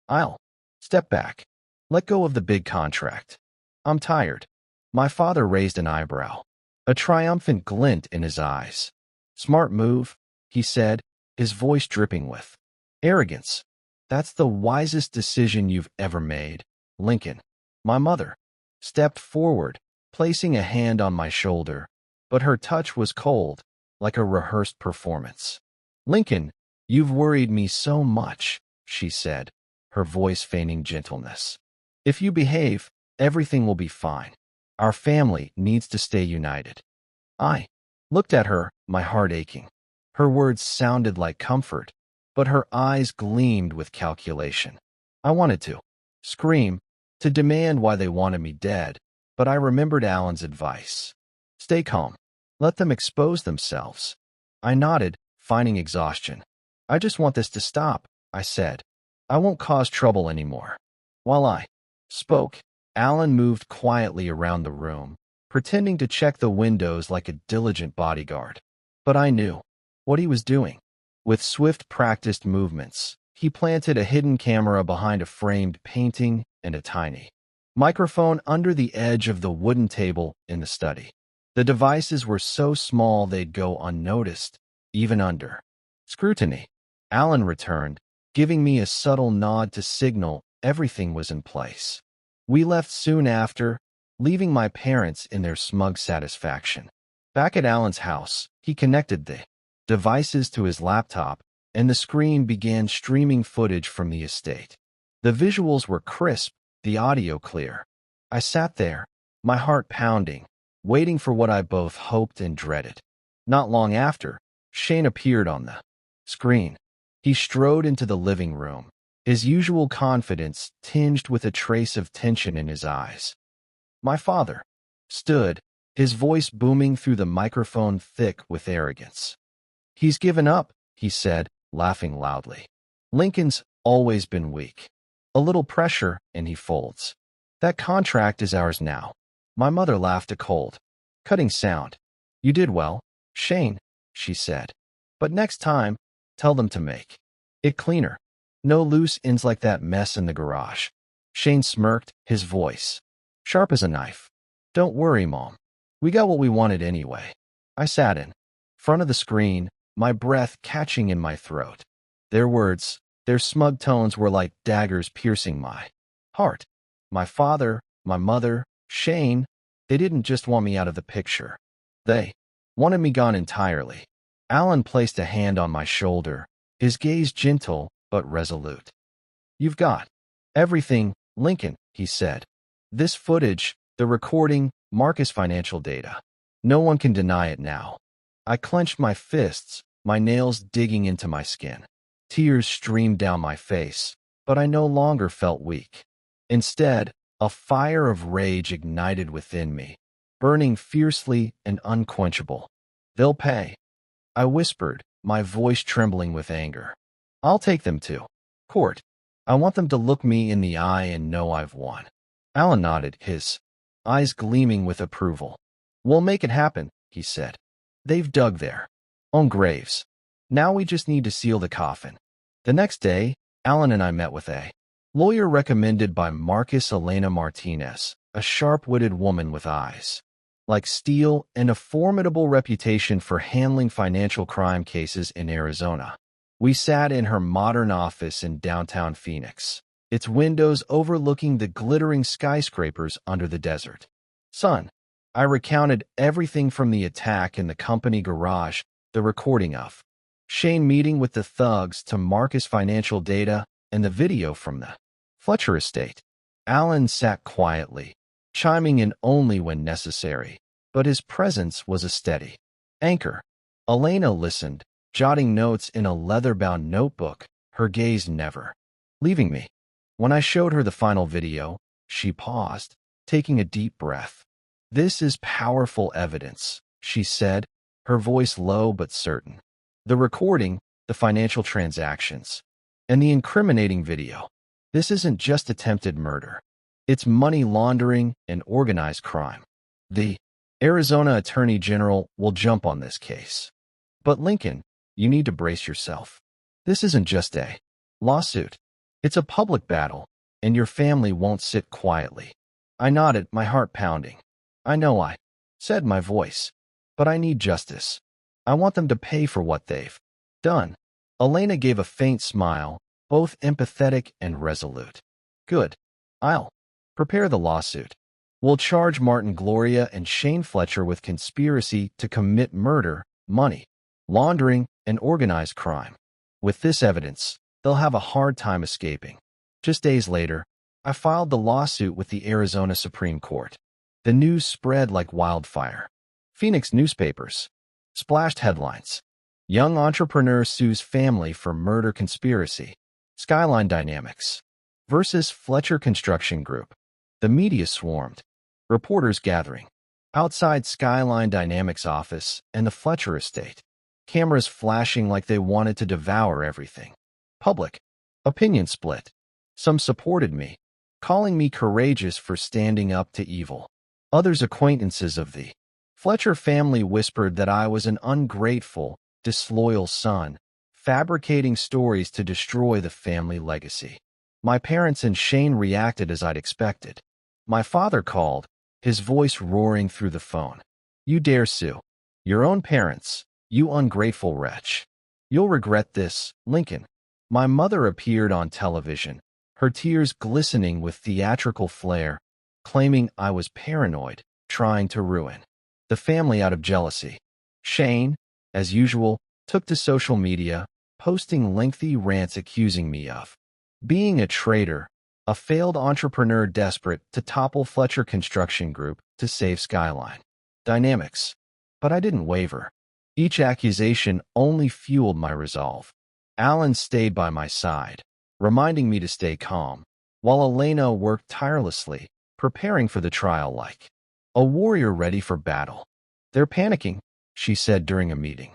I'll step back. Let go of the big contract. I'm tired. My father raised an eyebrow, a triumphant glint in his eyes. Smart move, he said, his voice dripping with arrogance. That's the wisest decision you've ever made, Lincoln. My mother stepped forward, placing a hand on my shoulder, but her touch was cold, like a rehearsed performance. Lincoln, you've worried me so much, she said, her voice feigning gentleness. If you behave, everything will be fine. Our family needs to stay united. I looked at her, my heart aching. Her words sounded like comfort, but her eyes gleamed with calculation. I wanted to scream, to demand why they wanted me dead, but I remembered Alan's advice. Stay calm. Let them expose themselves. I nodded, finding exhaustion. I just want this to stop, I said. I won't cause trouble anymore. While I spoke, Alan moved quietly around the room, pretending to check the windows like a diligent bodyguard. But I knew what he was doing. With swift, practiced movements, he planted a hidden camera behind a framed painting and a tiny microphone under the edge of the wooden table in the study. The devices were so small they'd go unnoticed, even under scrutiny. Alan returned, giving me a subtle nod to signal everything was in place. We left soon after, leaving my parents in their smug satisfaction. Back at Alan's house, he connected the devices to his laptop, and the screen began streaming footage from the estate. The visuals were crisp, the audio clear. I sat there, my heart pounding, waiting for what I both hoped and dreaded. Not long after, Shane appeared on the screen. He strode into the living room, his usual confidence tinged with a trace of tension in his eyes. My father stood, his voice booming through the microphone thick with arrogance. He's given up, he said, laughing loudly. Lincoln's always been weak. A little pressure, and he folds. That contract is ours now. My mother laughed a cold, cutting sound. You did well, Shane, she said. But next time, tell them to make it cleaner. No loose ends like that mess in the garage. Shane smirked, his voice sharp as a knife. Don't worry, Mom. We got what we wanted anyway. I sat in front of the screen, my breath catching in my throat. Their words Their smug tones were like daggers piercing my heart. My father, my mother, Shane, they didn't just want me out of the picture. They wanted me gone entirely. Alan placed a hand on my shoulder, his gaze gentle but resolute. You've got everything, Lincoln, he said. This footage, the recording, Marcus financial data. No one can deny it now. I clenched my fists, my nails digging into my skin. Tears streamed down my face, but I no longer felt weak. Instead, a fire of rage ignited within me, burning fiercely and unquenchable. They'll pay, I whispered, my voice trembling with anger. I'll take them to court. I want them to look me in the eye and know I've won. Alan nodded, his eyes gleaming with approval. We'll make it happen, he said. They've dug their own graves. Now we just need to seal the coffin. The next day, Alan and I met with a lawyer recommended by Marcus Elena Martinez, a sharp-witted woman with eyes like steel and a formidable reputation for handling financial crime cases in Arizona. We sat in her modern office in downtown Phoenix, its windows overlooking the glittering skyscrapers under the desert sun. I recounted everything from the attack in the company garage, the recording of Shane meeting with the thugs, to Marcus financial data and the video from the Fletcher estate. Alan sat quietly, chiming in only when necessary, but his presence was a steady anchor. Elena listened, jotting notes in a leather-bound notebook, her gaze never leaving me. When I showed her the final video, she paused, taking a deep breath. This is powerful evidence, she said, her voice low but certain. The recording, the financial transactions, and the incriminating video. This isn't just attempted murder. It's money laundering and organized crime. The Arizona Attorney General will jump on this case. But Lincoln, you need to brace yourself. This isn't just a lawsuit. It's a public battle, and your family won't sit quietly. I nodded, my heart pounding. I know, I said, my voice. But I need justice. I want them to pay for what they've done. Elena gave a faint smile, both empathetic and resolute. Good. I'll prepare the lawsuit. We'll charge Martin Gloria and Shane Fletcher with conspiracy to commit murder, money laundering, and organized crime. With this evidence, they'll have a hard time escaping. Just days later, I filed the lawsuit with the Arizona Supreme Court. The news spread like wildfire. Phoenix newspapers splashed headlines. Young entrepreneur sues family for murder conspiracy. Skyline Dynamics versus Fletcher Construction Group. The media swarmed. Reporters gathering outside Skyline Dynamics office and the Fletcher estate. Cameras flashing like they wanted to devour everything. Public opinion split. Some supported me, calling me courageous for standing up to evil. Others, acquaintances of the Fletcher family, whispered that I was an ungrateful, disloyal son, fabricating stories to destroy the family legacy. My parents and Shane reacted as I'd expected. My father called, his voice roaring through the phone. You dare sue your own parents, you ungrateful wretch. You'll regret this, Lincoln. My mother appeared on television, her tears glistening with theatrical flair, claiming I was paranoid, trying to ruin the family out of jealousy. Shane, as usual, took to social media, posting lengthy rants accusing me of being a traitor, a failed entrepreneur desperate to topple Fletcher Construction Group to save Skyline Dynamics. But I didn't waver. Each accusation only fueled my resolve. Alan stayed by my side, reminding me to stay calm, while Elena worked tirelessly, preparing for the trial like a warrior ready for battle. They're panicking, she said during a meeting.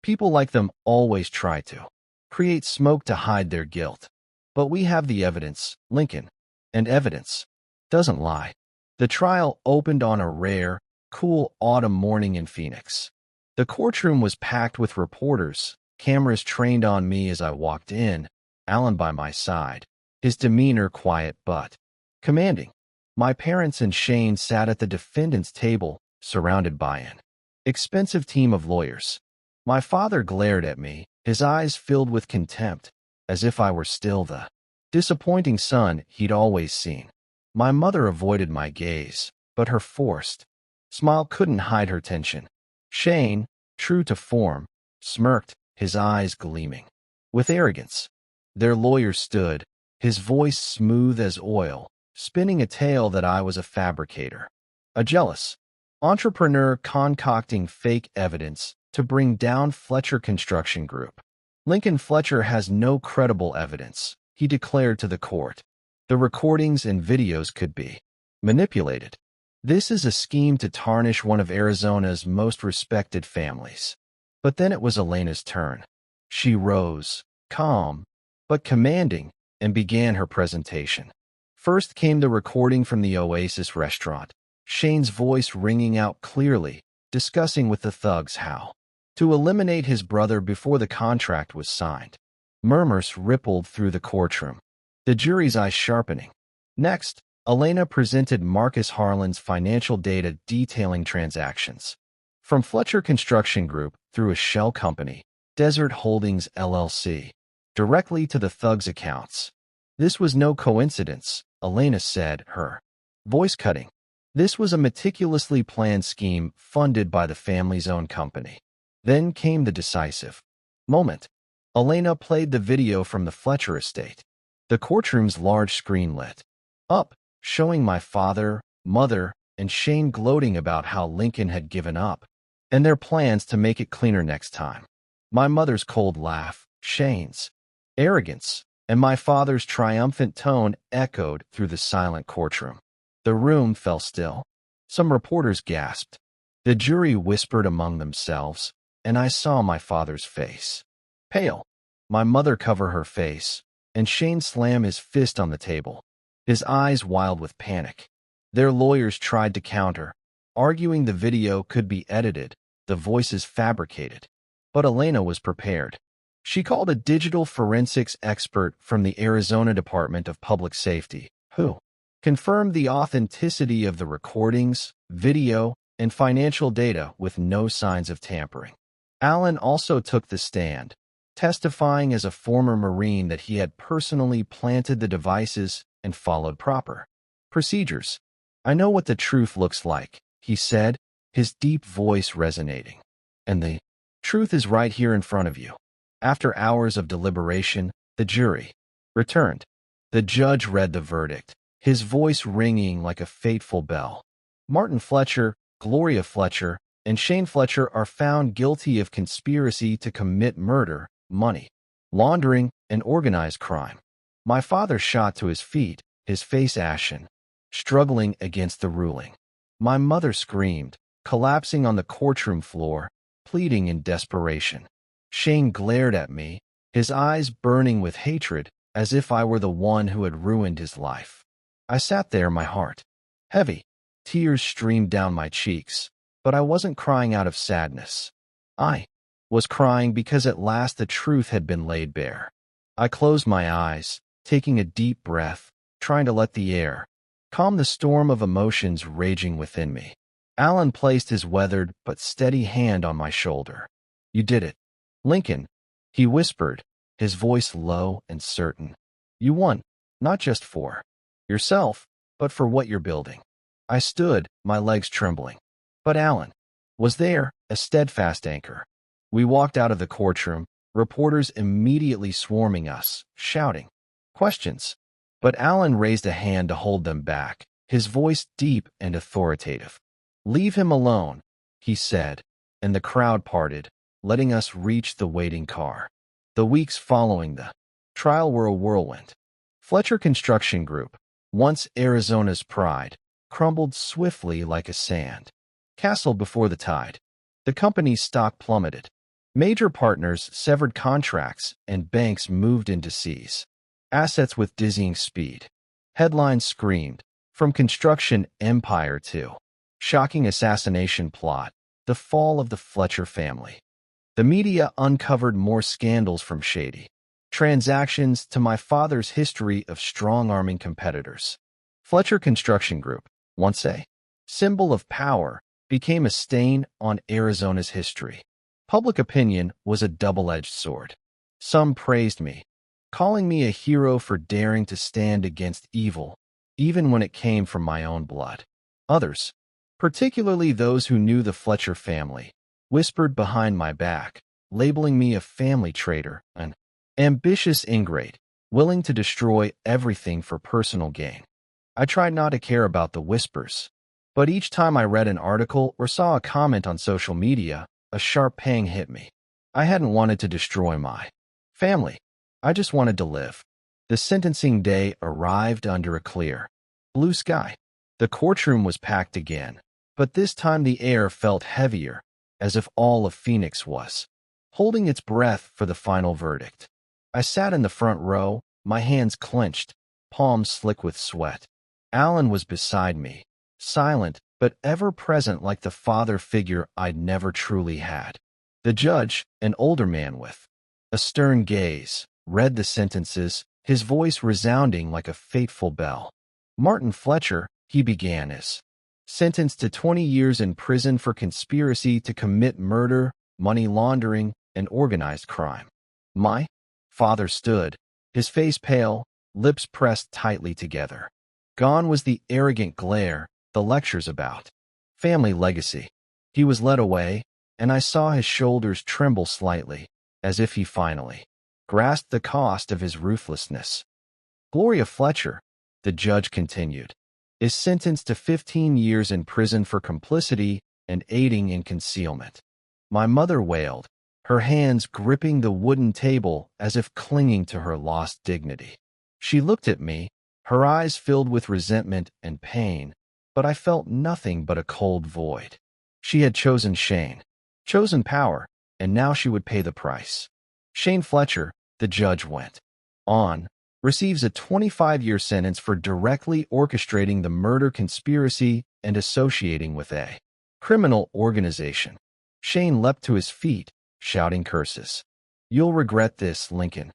People like them always try to create smoke to hide their guilt. But we have the evidence, Lincoln, and evidence doesn't lie. The trial opened on a rare, cool autumn morning in Phoenix. The courtroom was packed with reporters, cameras trained on me as I walked in, Alan by my side, his demeanor quiet but commanding. My parents and Shane sat at the defendant's table, surrounded by an expensive team of lawyers. My father glared at me, his eyes filled with contempt, as if I were still the disappointing son he'd always seen. My mother avoided my gaze, but her forced smile couldn't hide her tension. Shane, true to form, smirked, his eyes gleaming with arrogance. Their lawyer stood, his voice smooth as oil, spinning a tale that I was a fabricator, a jealous entrepreneur concocting fake evidence to bring down Fletcher Construction Group. Lincoln Fletcher has no credible evidence, he declared to the court. The recordings and videos could be manipulated. This is a scheme to tarnish one of Arizona's most respected families. But then it was Elena's turn. She rose, calm, but commanding, and began her presentation. First came the recording from the Oasis restaurant, Shane's voice ringing out clearly, discussing with the thugs how to eliminate his brother before the contract was signed. Murmurs rippled through the courtroom, the jury's eyes sharpening. Next, Elena presented Marcus Harlan's financial data detailing transactions from Fletcher Construction Group through a shell company, Desert Holdings LLC, directly to the thugs' accounts. This was no coincidence, Elena said, her voice cutting. This was a meticulously planned scheme funded by the family's own company. Then came the decisive moment. Elena played the video from the Fletcher estate. The courtroom's large screen lit up, showing my father, mother, and Shane gloating about how Lincoln had given up, and their plans to make it cleaner next time. My mother's cold laugh, Shane's arrogance, and my father's triumphant tone echoed through the silent courtroom. The room fell still. Some reporters gasped. The jury whispered among themselves, and I saw my father's face. Pale. My mother cover her face, and Shane slam his fist on the table, his eyes wild with panic. Their lawyers tried to counter, arguing the video could be edited, the voices fabricated. But Elena was prepared. She called a digital forensics expert from the Arizona Department of Public Safety, who confirmed the authenticity of the recordings, video, and financial data with no signs of tampering. Allen also took the stand, testifying as a former Marine that he had personally planted the devices and followed proper procedures. I know what the truth looks like, he said, his deep voice resonating. And the truth is right here in front of you. After hours of deliberation, the jury returned. The judge read the verdict, his voice ringing like a fateful bell. Martin Fletcher, Gloria Fletcher, and Shane Fletcher are found guilty of conspiracy to commit murder, money laundering, and organized crime. My father shot to his feet, his face ashen, struggling against the ruling. My mother screamed, collapsing on the courtroom floor, pleading in desperation. Shane glared at me, his eyes burning with hatred, as if I were the one who had ruined his life. I sat there, my heart heavy. Tears streamed down my cheeks, but I wasn't crying out of sadness. I was crying because at last the truth had been laid bare. I closed my eyes, taking a deep breath, trying to let the air calm the storm of emotions raging within me. Allen placed his weathered but steady hand on my shoulder. You did it, Lincoln, he whispered, his voice low and certain. You won, not just for yourself, but for what you're building. I stood, my legs trembling. But Allen was there, a steadfast anchor. We walked out of the courtroom, reporters immediately swarming us, shouting questions. But Allen raised a hand to hold them back, his voice deep and authoritative. Leave him alone, he said, and the crowd parted, letting us reach the waiting car. The weeks following the trial were a whirlwind. Fletcher Construction Group, once Arizona's pride, crumbled swiftly like a sand castle before the tide. The company's stock plummeted. Major partners severed contracts and banks moved into seas. Assets with dizzying speed. Headlines screamed, from construction empire to shocking assassination plot, the fall of the Fletcher family. The media uncovered more scandals from shady transactions to my father's history of strong-arming competitors. Fletcher Construction Group, once a symbol of power, became a stain on Arizona's history. Public opinion was a double-edged sword. Some praised me, calling me a hero for daring to stand against evil, even when it came from my own blood. Others, particularly those who knew the Fletcher family, whispered behind my back, labeling me a family traitor, an ambitious ingrate, willing to destroy everything for personal gain. I tried not to care about the whispers, but each time I read an article or saw a comment on social media, a sharp pang hit me. I hadn't wanted to destroy my family. I just wanted to live. The sentencing day arrived under a clear blue sky. The courtroom was packed again, but this time the air felt heavier, as if all of Phoenix was holding its breath for the final verdict. I sat in the front row, my hands clenched, palms slick with sweat. Alan was beside me, silent but ever present like the father figure I'd never truly had. The judge, an older man with a stern gaze, read the sentences, his voice resounding like a fateful bell. Martin Fletcher, he began, is sentenced to 20 years in prison for conspiracy to commit murder, money laundering, and organized crime. My father stood, his face pale, lips pressed tightly together. Gone was the arrogant glare, the lectures about family legacy. He was led away, and I saw his shoulders tremble slightly, as if he finally grasped the cost of his ruthlessness. Gloria Fletcher, the judge continued, is sentenced to 15 years in prison for complicity and aiding in concealment. My mother wailed, her hands gripping the wooden table as if clinging to her lost dignity. She looked at me, her eyes filled with resentment and pain, but I felt nothing but a cold void. She had chosen Shane, chosen power, and now she would pay the price. Shane Fletcher, the judge went on, receives a 25-year sentence for directly orchestrating the murder conspiracy and associating with a criminal organization. Shane leapt to his feet, shouting curses. "You'll regret this, Lincoln,"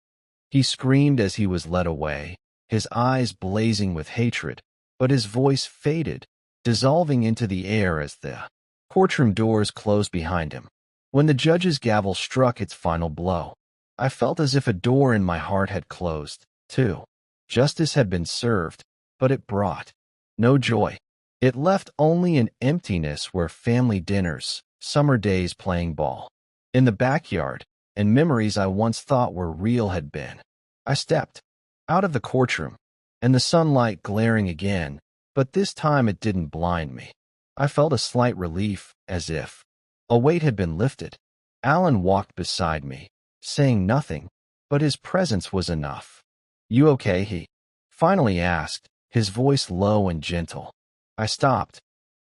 he screamed as he was led away, his eyes blazing with hatred, but his voice faded, dissolving into the air as the courtroom doors closed behind him. When the judge's gavel struck its final blow, I felt as if a door in my heart had closed, too. Justice had been served, but it brought no joy. It left only an emptiness where family dinners, summer days playing ball in the backyard, and memories I once thought were real had been. I stepped out of the courtroom, and the sunlight glaring again, but this time it didn't blind me. I felt a slight relief, as if a weight had been lifted. Alan walked beside me, saying nothing, but his presence was enough. "You okay?" he finally asked, his voice low and gentle. I stopped,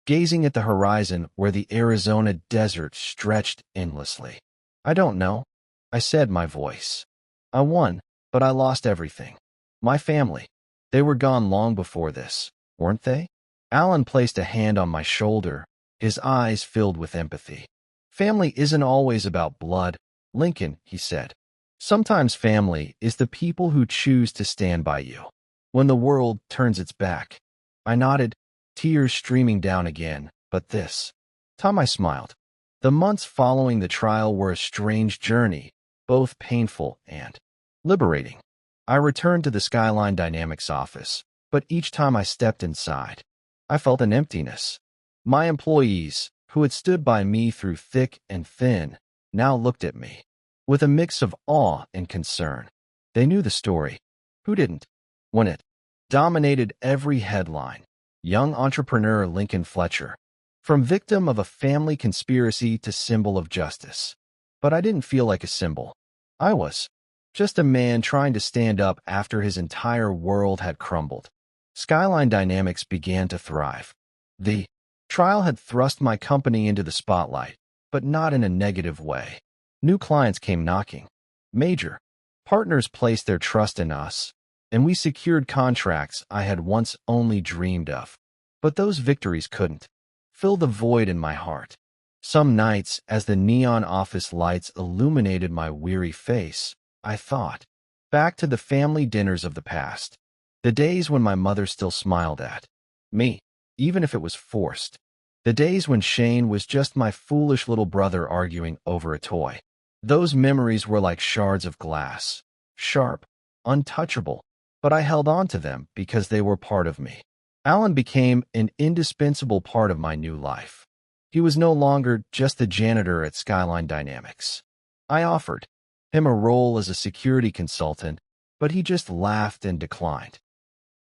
gazing at the horizon where the Arizona desert stretched endlessly. "I don't know," I said, my voice. "I won, but I lost everything. My family. They were gone long before this, weren't they?" Alan placed a hand on my shoulder, his eyes filled with empathy. "Family isn't always about blood, Lincoln," he said. "Sometimes family is the people who choose to stand by you when the world turns its back." I nodded, tears streaming down again, but this time I smiled. The months following the trial were a strange journey, both painful and liberating. I returned to the Skyline Dynamics office, but each time I stepped inside, I felt an emptiness. My employees, who had stood by me through thick and thin, now looked at me with a mix of awe and concern. They knew the story. Who didn't? When it dominated every headline, young entrepreneur Lincoln Fletcher, from victim of a family conspiracy to symbol of justice. But I didn't feel like a symbol. I was just a man trying to stand up after his entire world had crumbled. Skyline Dynamics began to thrive. The trial had thrust my company into the spotlight, but not in a negative way. New clients came knocking. Major partners placed their trust in us, and we secured contracts I had once only dreamed of. But those victories couldn't fill the void in my heart. Some nights, as the neon office lights illuminated my weary face, I thought back to the family dinners of the past, the days when my mother still smiled at me, even if it was forced. The days when Shane was just my foolish little brother arguing over a toy. Those memories were like shards of glass, sharp, untouchable, but I held on to them because they were part of me. Alan became an indispensable part of my new life. He was no longer just the janitor at Skyline Dynamics. I offered him a role as a security consultant, but he just laughed and declined.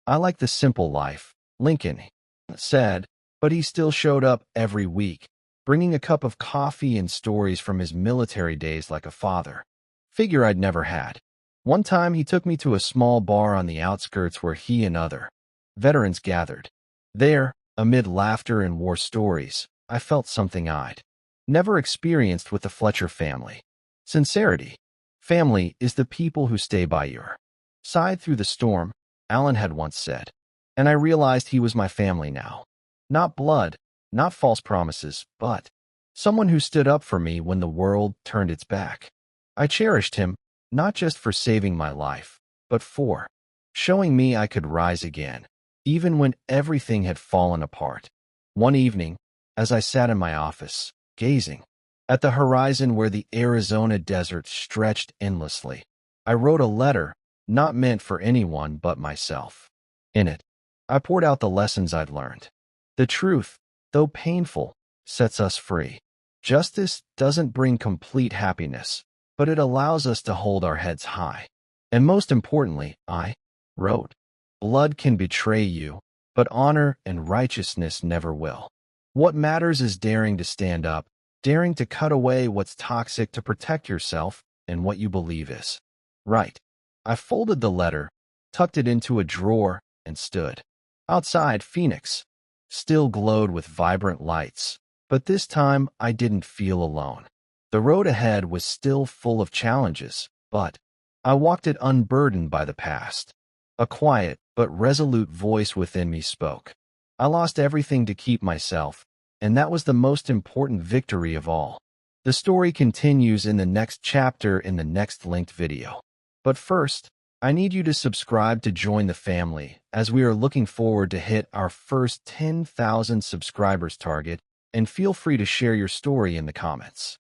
I like the simple life, Lincoln said, but he still showed up every week, bringing a cup of coffee and stories from his military days like a father figure I'd never had. One time he took me to a small bar on the outskirts where he and other veterans gathered. There, amid laughter and war stories, I felt something I'd never experienced with the Fletcher family. Sincerity. Family is the people who stay by your side through the storm, Alan had once said. And I realized he was my family now. Not blood, not false promises, but someone who stood up for me when the world turned its back. I cherished him, not just for saving my life, but for showing me I could rise again, even when everything had fallen apart. One evening, as I sat in my office, gazing at the horizon where the Arizona desert stretched endlessly, I wrote a letter not meant for anyone but myself. In it, I poured out the lessons I'd learned. The truth, though painful, sets us free. Justice doesn't bring complete happiness, but it allows us to hold our heads high. And most importantly, I wrote, blood can betray you, but honor and righteousness never will. What matters is daring to stand up, daring to cut away what's toxic to protect yourself and what you believe is right. I folded the letter, tucked it into a drawer, and stood. Outside, Phoenix still glowed with vibrant lights, but this time I didn't feel alone. The road ahead was still full of challenges, but I walked it unburdened by the past. A quiet but resolute voice within me spoke. I lost everything to keep myself, and that was the most important victory of all. The story continues in the next chapter in the next linked video. But first, I need you to subscribe to join the family, as we are looking forward to hit our first 10,000 subscribers target, and feel free to share your story in the comments.